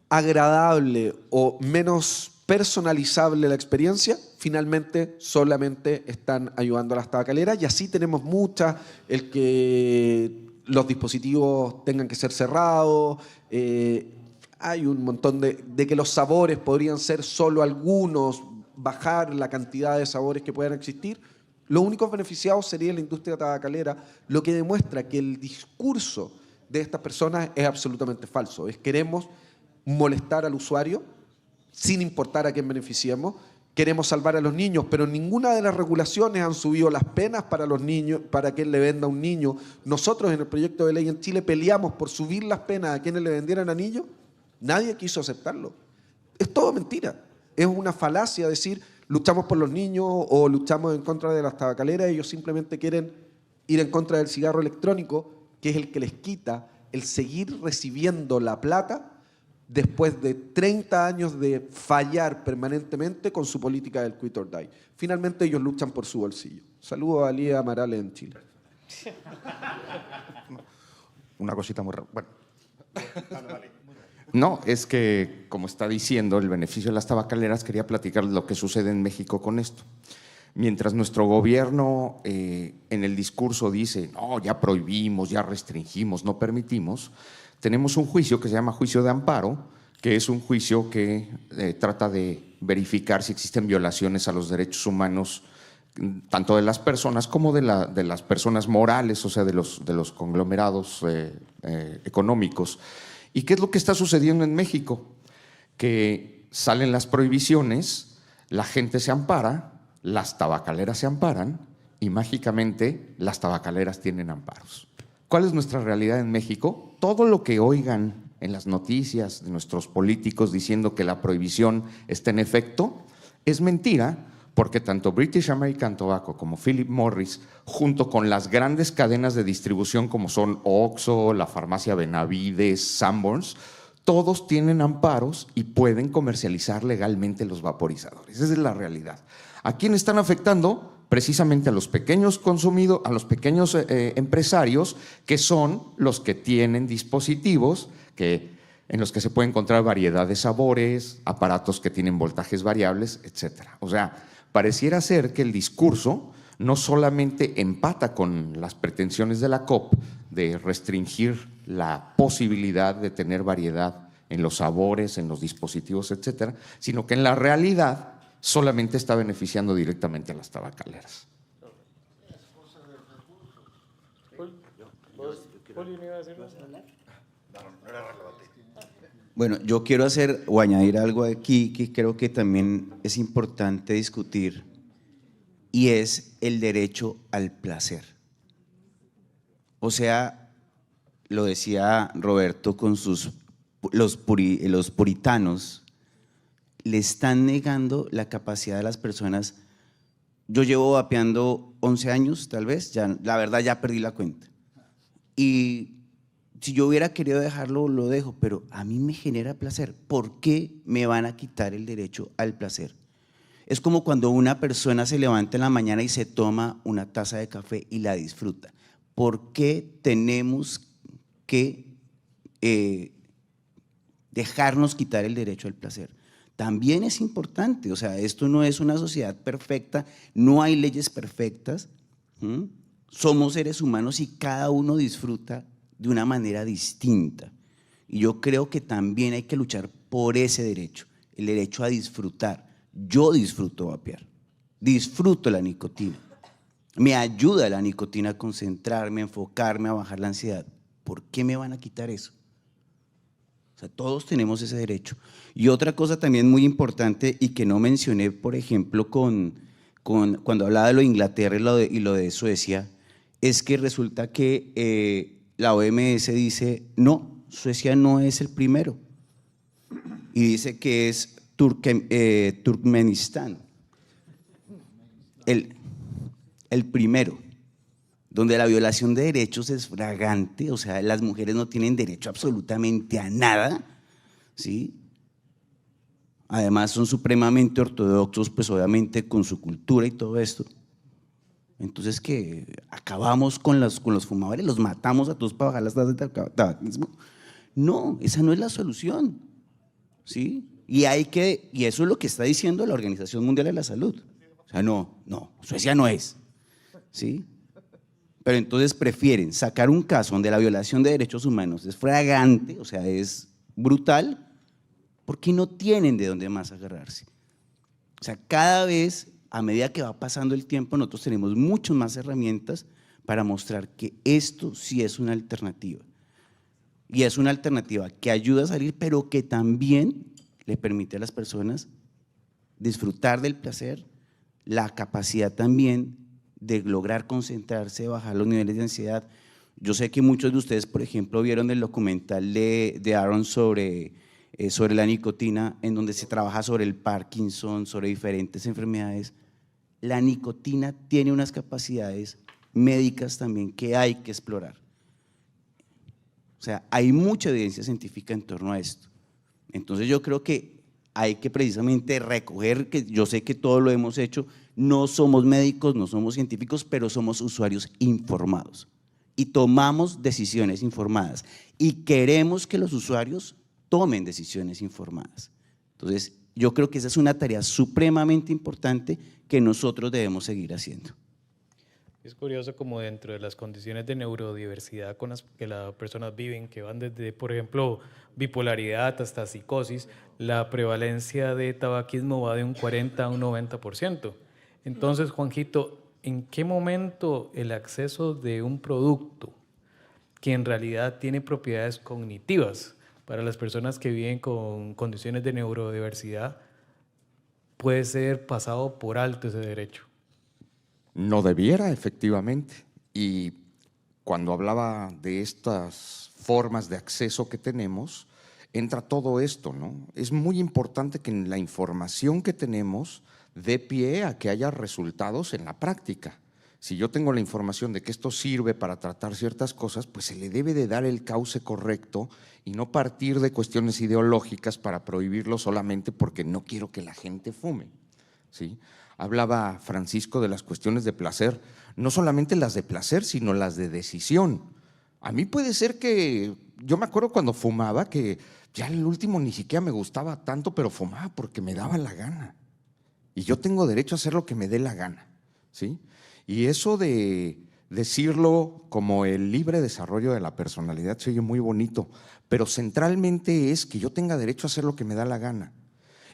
agradable o menos personalizable la experiencia, finalmente solamente están ayudando a las tabacaleras, y así tenemos muchas, el que los dispositivos tengan que ser cerrados, hay un montón de que los sabores podrían ser solo algunos, bajar la cantidad de sabores que puedan existir. Los únicos beneficiados sería la industria tabacalera, lo que demuestra que el discurso de estas personas es absolutamente falso. Queremos molestar al usuario sin importar a quién beneficiemos, queremos salvar a los niños, pero ninguna de las regulaciones han subido las penas para los niños, para quien le venda a un niño. Nosotros en el proyecto de ley en Chile peleamos por subir las penas a quienes le vendieran a niños. Nadie quiso aceptarlo. Es todo mentira. Es una falacia decir luchamos por los niños o luchamos en contra de las tabacaleras. Ellos simplemente quieren ir en contra del cigarro electrónico, que es el que les quita el seguir recibiendo la plata después de 30 años de fallar permanentemente con su política del quit or die. Finalmente ellos luchan por su bolsillo. Saludos a Lía Amaral en Chile. Una cosita muy... Bueno. No, es que, como está diciendo, el beneficio de las tabacaleras, quería platicar lo que sucede en México con esto. Mientras nuestro gobierno en el discurso dice, no, ya prohibimos, ya restringimos, no permitimos, tenemos un juicio que se llama juicio de amparo, que es un juicio que trata de verificar si existen violaciones a los derechos humanos, tanto de las personas como de las personas morales, o sea, de los conglomerados económicos. ¿Y qué es lo que está sucediendo en México? Que salen las prohibiciones, la gente se ampara, las tabacaleras se amparan y mágicamente las tabacaleras tienen amparos. ¿Cuál es nuestra realidad en México? Todo lo que oigan en las noticias de nuestros políticos diciendo que la prohibición está en efecto es mentira, porque tanto British American Tobacco como Philip Morris, junto con las grandes cadenas de distribución como son Oxxo, la farmacia Benavides, Sanborns, todos tienen amparos y pueden comercializar legalmente los vaporizadores. Esa es la realidad. ¿A quién están afectando? Precisamente a los pequeños consumidores, a los pequeños empresarios, que son los que tienen dispositivos en los que se puede encontrar variedad de sabores, aparatos que tienen voltajes variables, etc. O sea, pareciera ser que el discurso no solamente empata con las pretensiones de la COP de restringir la posibilidad de tener variedad en los sabores, en los dispositivos, etcétera, sino que en la realidad solamente está beneficiando directamente a las tabacaleras. Bueno, yo quiero hacer o añadir algo aquí que creo que también es importante discutir, y es el derecho al placer. O sea, lo decía Roberto con los puritanos, le están negando la capacidad de las personas. Yo llevo vapeando 11 años, tal vez, ya, la verdad ya perdí la cuenta. Y si yo hubiera querido dejarlo, lo dejo, pero a mí me genera placer. ¿Por qué me van a quitar el derecho al placer? Es como cuando una persona se levanta en la mañana y se toma una taza de café y la disfruta. ¿Por qué tenemos que dejarnos quitar el derecho al placer? También es importante, o sea, esto no es una sociedad perfecta, no hay leyes perfectas, somos seres humanos y cada uno disfruta de una manera distinta. Y yo creo que también hay que luchar por ese derecho, el derecho a disfrutar. Yo disfruto vapear, disfruto la nicotina, me ayuda la nicotina a concentrarme, a enfocarme, a bajar la ansiedad. ¿Por qué me van a quitar eso? O sea, todos tenemos ese derecho. Y otra cosa también muy importante y que no mencioné, por ejemplo, cuando hablaba de lo de Inglaterra y lo de Suecia, es que resulta que la OMS dice, no, Suecia no es el primero. Y dice que es Turkmenistán, el primero, donde la violación de derechos es flagrante, o sea, las mujeres no tienen derecho absolutamente a nada, ¿sí? Además son supremamente ortodoxos, pues obviamente con su cultura y todo esto. Entonces, ¿qué? ¿Acabamos con los fumadores? ¿Los matamos a todos para bajar las tasas de tabaquismo? No, esa no es la solución, ¿sí? Y eso es lo que está diciendo la Organización Mundial de la Salud. O sea, no, Suecia no es, ¿sí? Pero entonces prefieren sacar un caso donde la violación de derechos humanos es flagrante, o sea, es brutal, porque no tienen de dónde más agarrarse. O sea, cada vez, a medida que va pasando el tiempo, nosotros tenemos muchas más herramientas para mostrar que esto sí es una alternativa. Y es una alternativa que ayuda a salir, pero que también le permite a las personas disfrutar del placer, la capacidad también de lograr concentrarse, bajar los niveles de ansiedad. Yo sé que muchos de ustedes, por ejemplo, vieron el documental de Aaron sobre la nicotina, en donde se trabaja sobre el Parkinson, sobre diferentes enfermedades. La nicotina tiene unas capacidades médicas también que hay que explorar. O sea, hay mucha evidencia científica en torno a esto. Entonces yo creo que hay que precisamente recoger, que yo sé que todo lo hemos hecho, no somos médicos, no somos científicos, pero somos usuarios informados y tomamos decisiones informadas y queremos que los usuarios tomen decisiones informadas. Entonces, yo creo que esa es una tarea supremamente importante que nosotros debemos seguir haciendo. Es curioso como dentro de las condiciones de neurodiversidad con las que las personas viven, que van desde, por ejemplo, bipolaridad hasta psicosis, la prevalencia de tabaquismo va de un 40 a un 90%. Entonces, Juanjito, ¿en qué momento el acceso de un producto que en realidad tiene propiedades cognitivas para las personas que viven con condiciones de neurodiversidad puede ser pasado por alto ese derecho? No debiera, efectivamente. Y cuando hablaba de estas formas de acceso que tenemos, entra todo esto, ¿no? Es muy importante que en la información que tenemos dé pie a que haya resultados en la práctica. Si yo tengo la información de que esto sirve para tratar ciertas cosas, pues se le debe de dar el cauce correcto y no partir de cuestiones ideológicas para prohibirlo solamente porque no quiero que la gente fume, ¿sí? Hablaba Francisco de las cuestiones de placer, no solamente las de placer, sino las de decisión. A mí puede ser que, yo me acuerdo cuando fumaba que ya el último ni siquiera me gustaba tanto, pero fumaba porque me daba la gana. Y yo tengo derecho a hacer lo que me dé la gana, ¿sí? Y eso de decirlo como el libre desarrollo de la personalidad se oye muy bonito, pero centralmente es que yo tenga derecho a hacer lo que me da la gana.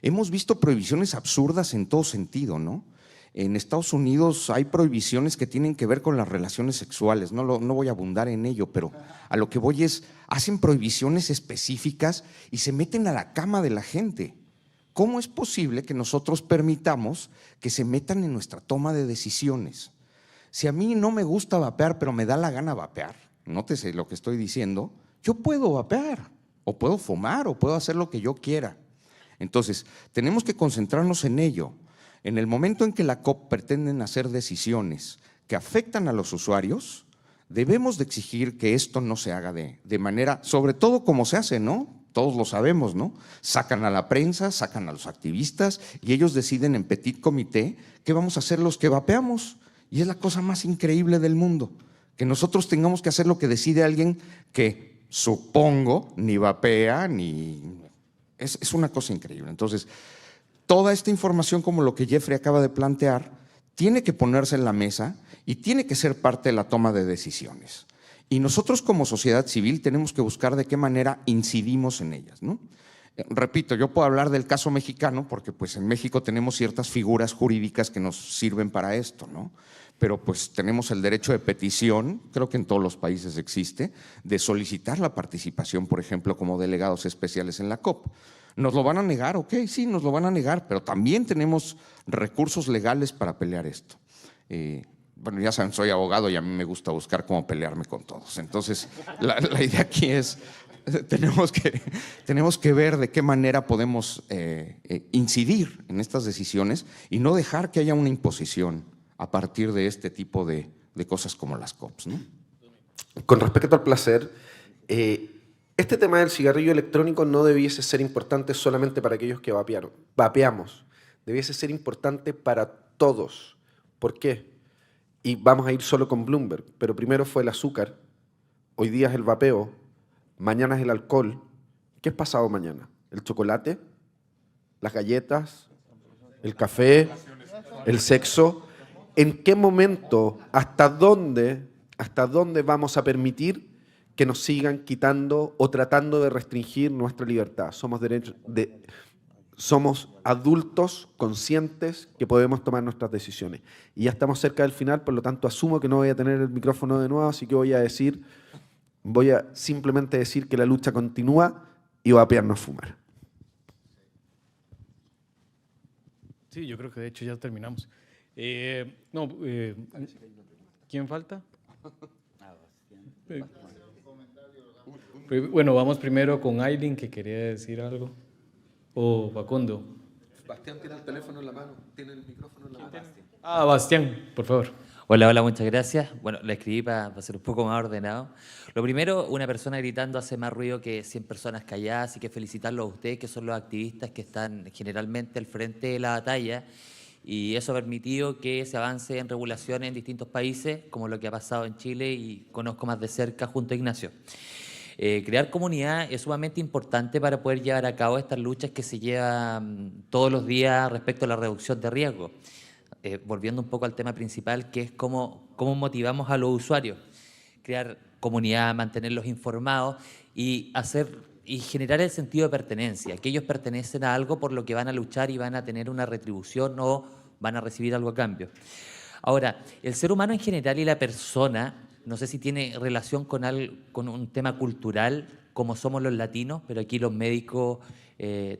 Hemos visto prohibiciones absurdas en todo sentido, ¿no? En Estados Unidos hay prohibiciones que tienen que ver con las relaciones sexuales, no voy a abundar en ello, pero a lo que voy es, hacen prohibiciones específicas y se meten a la cama de la gente. ¿Cómo es posible que nosotros permitamos que se metan en nuestra toma de decisiones? Si a mí no me gusta vapear, pero me da la gana vapear, nótese lo que estoy diciendo, yo puedo vapear, o puedo fumar, o puedo hacer lo que yo quiera. Entonces, tenemos que concentrarnos en ello. En el momento en que la COP pretenden hacer decisiones que afectan a los usuarios, debemos de exigir que esto no se haga de manera, sobre todo como se hace, ¿no? Todos lo sabemos, ¿no? Sacan a la prensa, sacan a los activistas y ellos deciden en petit comité qué vamos a hacer los que vapeamos. Y es la cosa más increíble del mundo, que nosotros tengamos que hacer lo que decide alguien que, supongo, ni vapea, ni… Es una cosa increíble. Entonces, toda esta información, como lo que Jeffrey acaba de plantear, tiene que ponerse en la mesa y tiene que ser parte de la toma de decisiones. Y nosotros como sociedad civil tenemos que buscar de qué manera incidimos en ellas, ¿no? Repito, yo puedo hablar del caso mexicano porque pues en México tenemos ciertas figuras jurídicas que nos sirven para esto, ¿no? Pero pues tenemos el derecho de petición, creo que en todos los países existe, de solicitar la participación, por ejemplo, como delegados especiales en la COP. ¿Nos lo van a negar? Ok, sí, nos lo van a negar, pero también tenemos recursos legales para pelear esto. Bueno, ya saben, soy abogado y a mí me gusta buscar cómo pelearme con todos. Entonces, la idea aquí es, tenemos que ver de qué manera podemos incidir en estas decisiones y no dejar que haya una imposición a partir de este tipo de cosas como las COPs, ¿no? Con respecto al placer, este tema del cigarrillo electrónico no debiese ser importante solamente para aquellos que vapeamos. Debiese ser importante para todos. ¿Por qué? Y vamos a ir solo con Bloomberg, pero primero fue el azúcar, hoy día es el vapeo, mañana es el alcohol. ¿Qué es pasado mañana? ¿El chocolate? ¿Las galletas? ¿El café? ¿El sexo? ¿En qué momento, hasta dónde vamos a permitir que nos sigan quitando o tratando de restringir nuestra libertad? Somos adultos conscientes que podemos tomar nuestras decisiones. Y ya estamos cerca del final, por lo tanto asumo que no voy a tener el micrófono de nuevo, así que voy a simplemente decir que la lucha continúa y vapear no es fumar. Sí, yo creo que de hecho ya terminamos. ¿Quién falta? Bueno, vamos primero con Aileen, que quería decir algo. O Facundo. Bastián tiene el teléfono en la mano, tiene el micrófono en la mano. Ah, Bastián, por favor. Hola, muchas gracias. Bueno, la escribí para ser un poco más ordenado. Lo primero, una persona gritando hace más ruido que 100 personas calladas, así que felicitarlos a ustedes, que son los activistas que están generalmente al frente de la batalla, y eso ha permitido que se avance en regulaciones en distintos países, como lo que ha pasado en Chile, y conozco más de cerca junto a Ignacio. Crear comunidad es sumamente importante para poder llevar a cabo estas luchas que se llevan todos los días respecto a la reducción de riesgo. Volviendo un poco al tema principal, que es cómo motivamos a los usuarios. Crear comunidad, mantenerlos informados y generar el sentido de pertenencia, que ellos pertenecen a algo por lo que van a luchar y van a tener una retribución o van a recibir algo a cambio. Ahora, el ser humano en general y la persona, no sé si tiene relación con un tema cultural, como somos los latinos, pero aquí los médicos,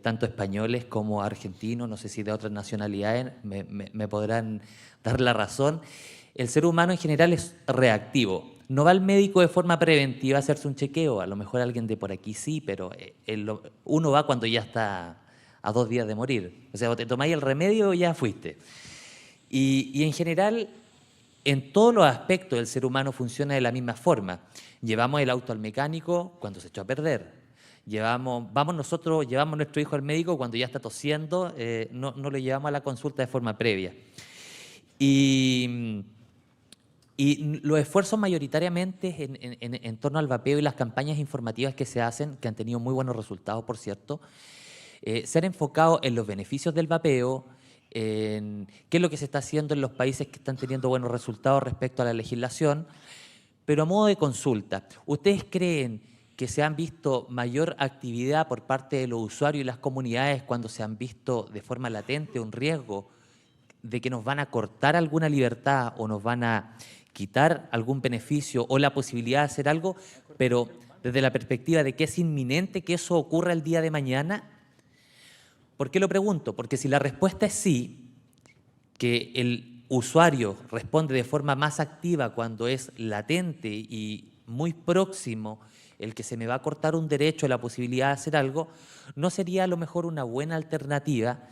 tanto españoles como argentinos, no sé si de otras nacionalidades, me podrán dar la razón. El ser humano en general es reactivo. No va al médico de forma preventiva a hacerse un chequeo, a lo mejor alguien de por aquí sí, pero uno va cuando ya está a 2 días de morir. O sea, o te tomáis el remedio y ya fuiste. Y en general, en todos los aspectos el ser humano funciona de la misma forma. Llevamos el auto al mecánico cuando se echó a perder. Llevamos nuestro hijo al médico cuando ya está tosiendo, no lo llevamos a la consulta de forma previa. Y los esfuerzos mayoritariamente en torno al vapeo y las campañas informativas que se hacen, que han tenido muy buenos resultados, por cierto, se han enfocado en los beneficios del vapeo, en qué es lo que se está haciendo en los países que están teniendo buenos resultados respecto a la legislación, pero a modo de consulta, ¿ustedes creen que se han visto mayor actividad por parte de los usuarios y las comunidades cuando se han visto de forma latente un riesgo de que nos van a cortar alguna libertad o nos van a quitar algún beneficio o la posibilidad de hacer algo, pero desde la perspectiva de que es inminente que eso ocurra el día de mañana? ¿Por qué lo pregunto? Porque si la respuesta es sí, que el usuario responde de forma más activa cuando es latente y muy próximo el que se me va a cortar un derecho, la posibilidad de hacer algo, ¿no sería a lo mejor una buena alternativa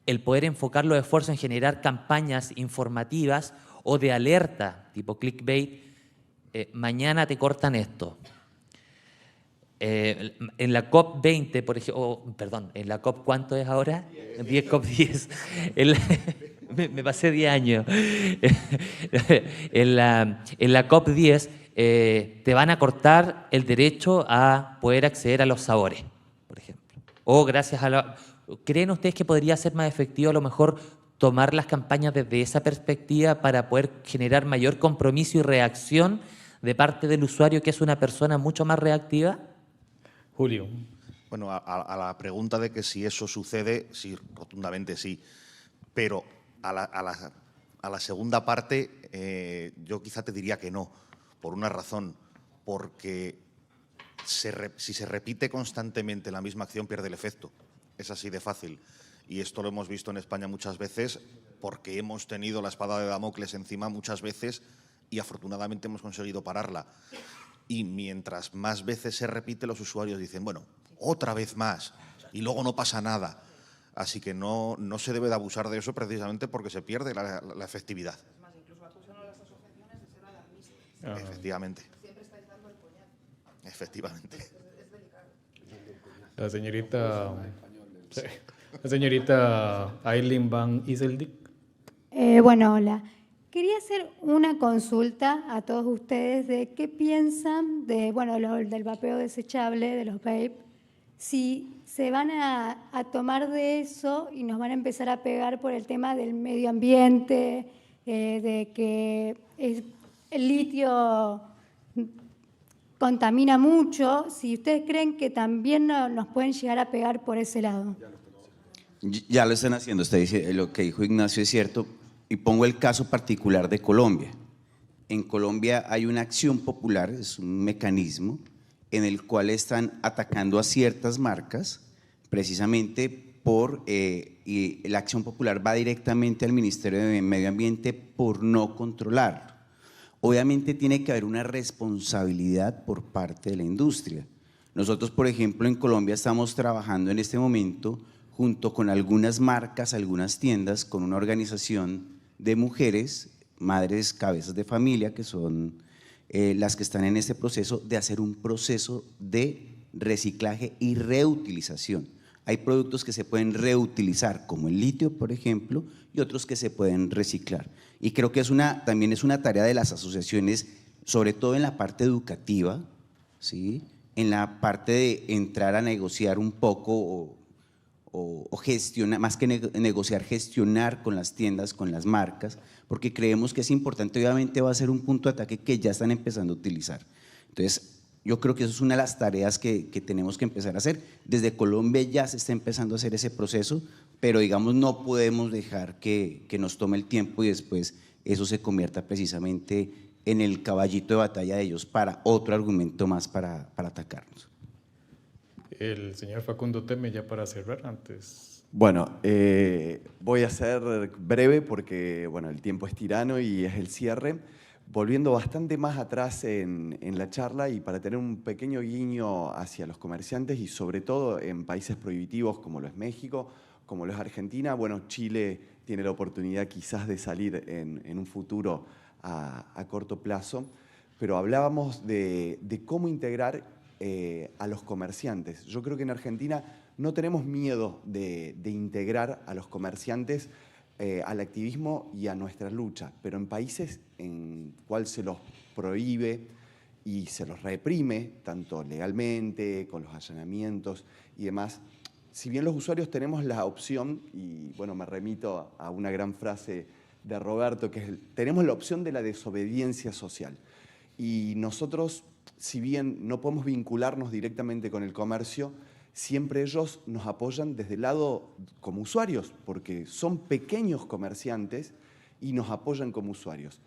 el poder enfocar los esfuerzos en generar campañas informativas o de alerta, tipo clickbait? Mañana te cortan esto. En la COP20, por ejemplo, perdón, en la COP, ¿cuánto es ahora? 10, COP10. Me pasé 10 años. En la COP10 te van a cortar el derecho a poder acceder a los sabores, por ejemplo. O gracias a la... ¿Creen ustedes que podría ser más efectivo a lo mejor tomar las campañas desde esa perspectiva para poder generar mayor compromiso y reacción de parte del usuario, que es una persona mucho más reactiva? Julio. Bueno, a la pregunta de que si eso sucede, sí, rotundamente sí. Pero a la segunda parte, yo quizá te diría que no, por una razón, porque si se repite constantemente la misma acción, pierde el efecto. Es así de fácil. Y esto lo hemos visto en España muchas veces porque hemos tenido la espada de Damocles encima muchas veces y afortunadamente hemos conseguido pararla. Y mientras más veces se repite, los usuarios dicen, bueno, otra vez más, y luego no pasa nada. Así que no se debe de abusar de eso precisamente porque se pierde la efectividad. Es más, incluso acusan a las asociaciones de ser alarmistas. Efectivamente. Siempre estáis dando el coñazo. Efectivamente. Es delicado. La señorita Aileen Van Iseldik. Bueno, hola. Quería hacer una consulta a todos ustedes de qué piensan de, bueno, del vapeo desechable, de los vape, si se van a tomar de eso y nos van a empezar a pegar por el tema del medio ambiente, de que el litio contamina mucho, si ustedes creen que también nos pueden llegar a pegar por ese lado. Ya lo están haciendo, usted dice, lo que dijo Ignacio es cierto, y pongo el caso particular de Colombia. En Colombia hay una acción popular, es un mecanismo en el cual están atacando a ciertas marcas, precisamente y la acción popular va directamente al Ministerio de Medio Ambiente por no controlarlo. Obviamente tiene que haber una responsabilidad por parte de la industria. Nosotros, por ejemplo, en Colombia estamos trabajando en este momento junto con algunas marcas, algunas tiendas, con una organización de mujeres, madres, cabezas de familia, que son las que están en este proceso de hacer un proceso de reciclaje y reutilización. Hay productos que se pueden reutilizar, como el litio, por ejemplo, y otros que se pueden reciclar. Y creo que también es una tarea de las asociaciones, sobre todo en la parte educativa, ¿sí? En la parte de entrar a negociar un poco o gestionar, más que negociar, gestionar con las tiendas, con las marcas, porque creemos que es importante. Obviamente va a ser un punto de ataque que ya están empezando a utilizar. Entonces, yo creo que eso es una de las tareas que tenemos que empezar a hacer. Desde Colombia ya se está empezando a hacer ese proceso, pero digamos no podemos dejar que nos tome el tiempo y después eso se convierta precisamente en el caballito de batalla de ellos para otro argumento más para atacarnos. El señor Facundo Teme, ya para cerrar antes. Bueno, voy a ser breve porque bueno, el tiempo es tirano y es el cierre. Volviendo bastante más atrás en la charla y para tener un pequeño guiño hacia los comerciantes y sobre todo en países prohibitivos como lo es México, como lo es Argentina. Bueno, Chile tiene la oportunidad quizás de salir en un futuro a corto plazo, pero hablábamos de cómo integrar a los comerciantes. Yo creo que en Argentina no tenemos miedo de integrar a los comerciantes al activismo y a nuestra lucha, pero en países en cual se los prohíbe y se los reprime, tanto legalmente, con los allanamientos y demás, si bien los usuarios tenemos la opción, y bueno, me remito a una gran frase de Roberto, que es tenemos la opción de la desobediencia social. Y nosotros, si bien no podemos vincularnos directamente con el comercio, siempre ellos nos apoyan desde el lado como usuarios, porque son pequeños comerciantes y nos apoyan como usuarios.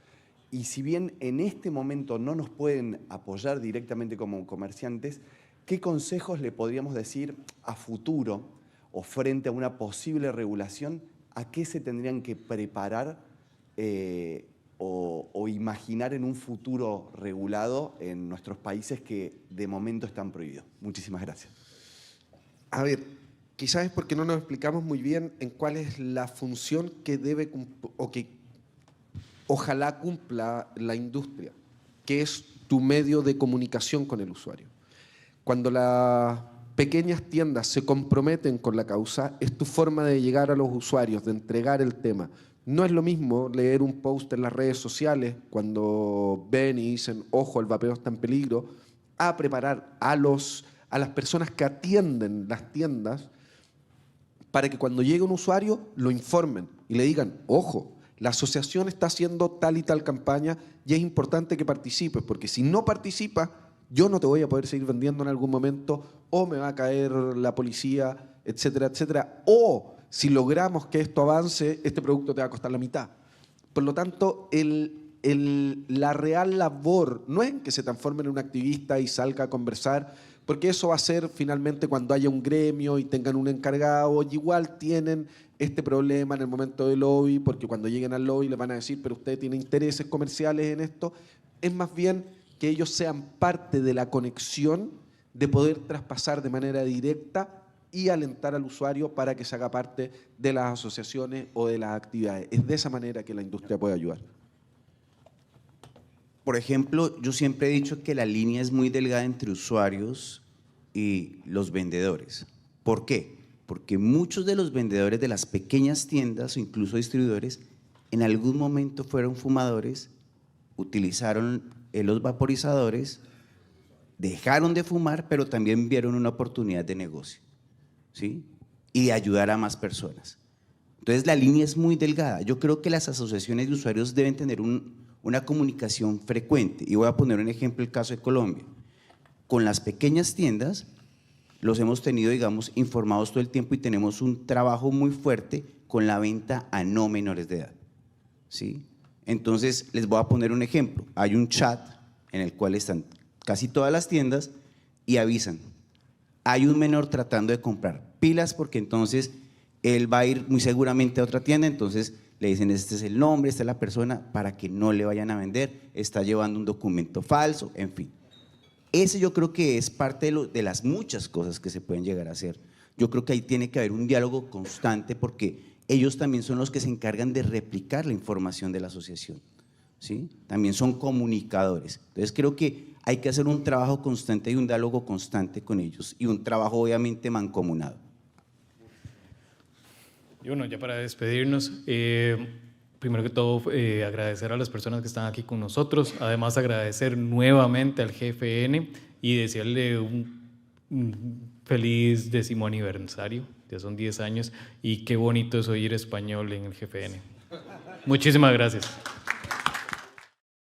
Y si bien en este momento no nos pueden apoyar directamente como comerciantes, ¿qué consejos le podríamos decir a futuro o frente a una posible regulación? ¿A qué se tendrían que preparar o imaginar en un futuro regulado en nuestros países que de momento están prohibidos. Muchísimas gracias. A ver, quizás es porque no nos explicamos muy bien en cuál es la función que debe o que ojalá cumpla la industria, que es tu medio de comunicación con el usuario. Cuando las pequeñas tiendas se comprometen con la causa, es tu forma de llegar a los usuarios, de entregar el tema. No es lo mismo leer un post en las redes sociales cuando ven y dicen, ojo, el vapeo está en peligro, a preparar a las personas que atienden las tiendas para que cuando llegue un usuario lo informen y le digan, ojo, la asociación está haciendo tal y tal campaña y es importante que participes, porque si no participas, yo no te voy a poder seguir vendiendo en algún momento, o me va a caer la policía, etcétera, etcétera. O si logramos que esto avance, este producto te va a costar la mitad. Por lo tanto, la real labor no es en que se transforme en un activista y salga a conversar, porque eso va a ser finalmente cuando haya un gremio y tengan un encargado, y igual tienen este problema en el momento del lobby, porque cuando lleguen al lobby les van a decir, pero usted tiene intereses comerciales en esto. Es más bien que ellos sean parte de la conexión de poder traspasar de manera directa y alentar al usuario para que se haga parte de las asociaciones o de las actividades. Es de esa manera que la industria puede ayudar. Por ejemplo, yo siempre he dicho que la línea es muy delgada entre usuarios y los vendedores. ¿Por qué? Porque muchos de los vendedores de las pequeñas tiendas o incluso distribuidores en algún momento fueron fumadores, utilizaron los vaporizadores, dejaron de fumar, pero también vieron una oportunidad de negocio, ¿sí? Y de ayudar a más personas. Entonces la línea es muy delgada. Yo creo que las asociaciones de usuarios deben tener una comunicación frecuente. Y voy a poner un ejemplo, el caso de Colombia. Con las pequeñas tiendas los hemos tenido, digamos, informados todo el tiempo y tenemos un trabajo muy fuerte con la venta a no menores de edad, ¿sí? Entonces, les voy a poner un ejemplo. Hay un chat en el cual están casi todas las tiendas y avisan. Hay un menor tratando de comprar pilas porque entonces él va a ir muy seguramente a otra tienda, entonces le dicen este es el nombre, esta es la persona, para que no le vayan a vender, está llevando un documento falso, en fin. Ese yo creo que es parte de las muchas cosas que se pueden llegar a hacer. Yo creo que ahí tiene que haber un diálogo constante porque ellos también son los que se encargan de replicar la información de la asociación, ¿sí? También son comunicadores. Entonces creo que hay que hacer un trabajo constante y un diálogo constante con ellos y un trabajo obviamente mancomunado. Y bueno, ya para despedirnos, primero que todo agradecer a las personas que están aquí con nosotros, además agradecer nuevamente al GFN y desearle un feliz 10º aniversario, ya son 10 años y qué bonito es oír español en el GFN. Muchísimas gracias.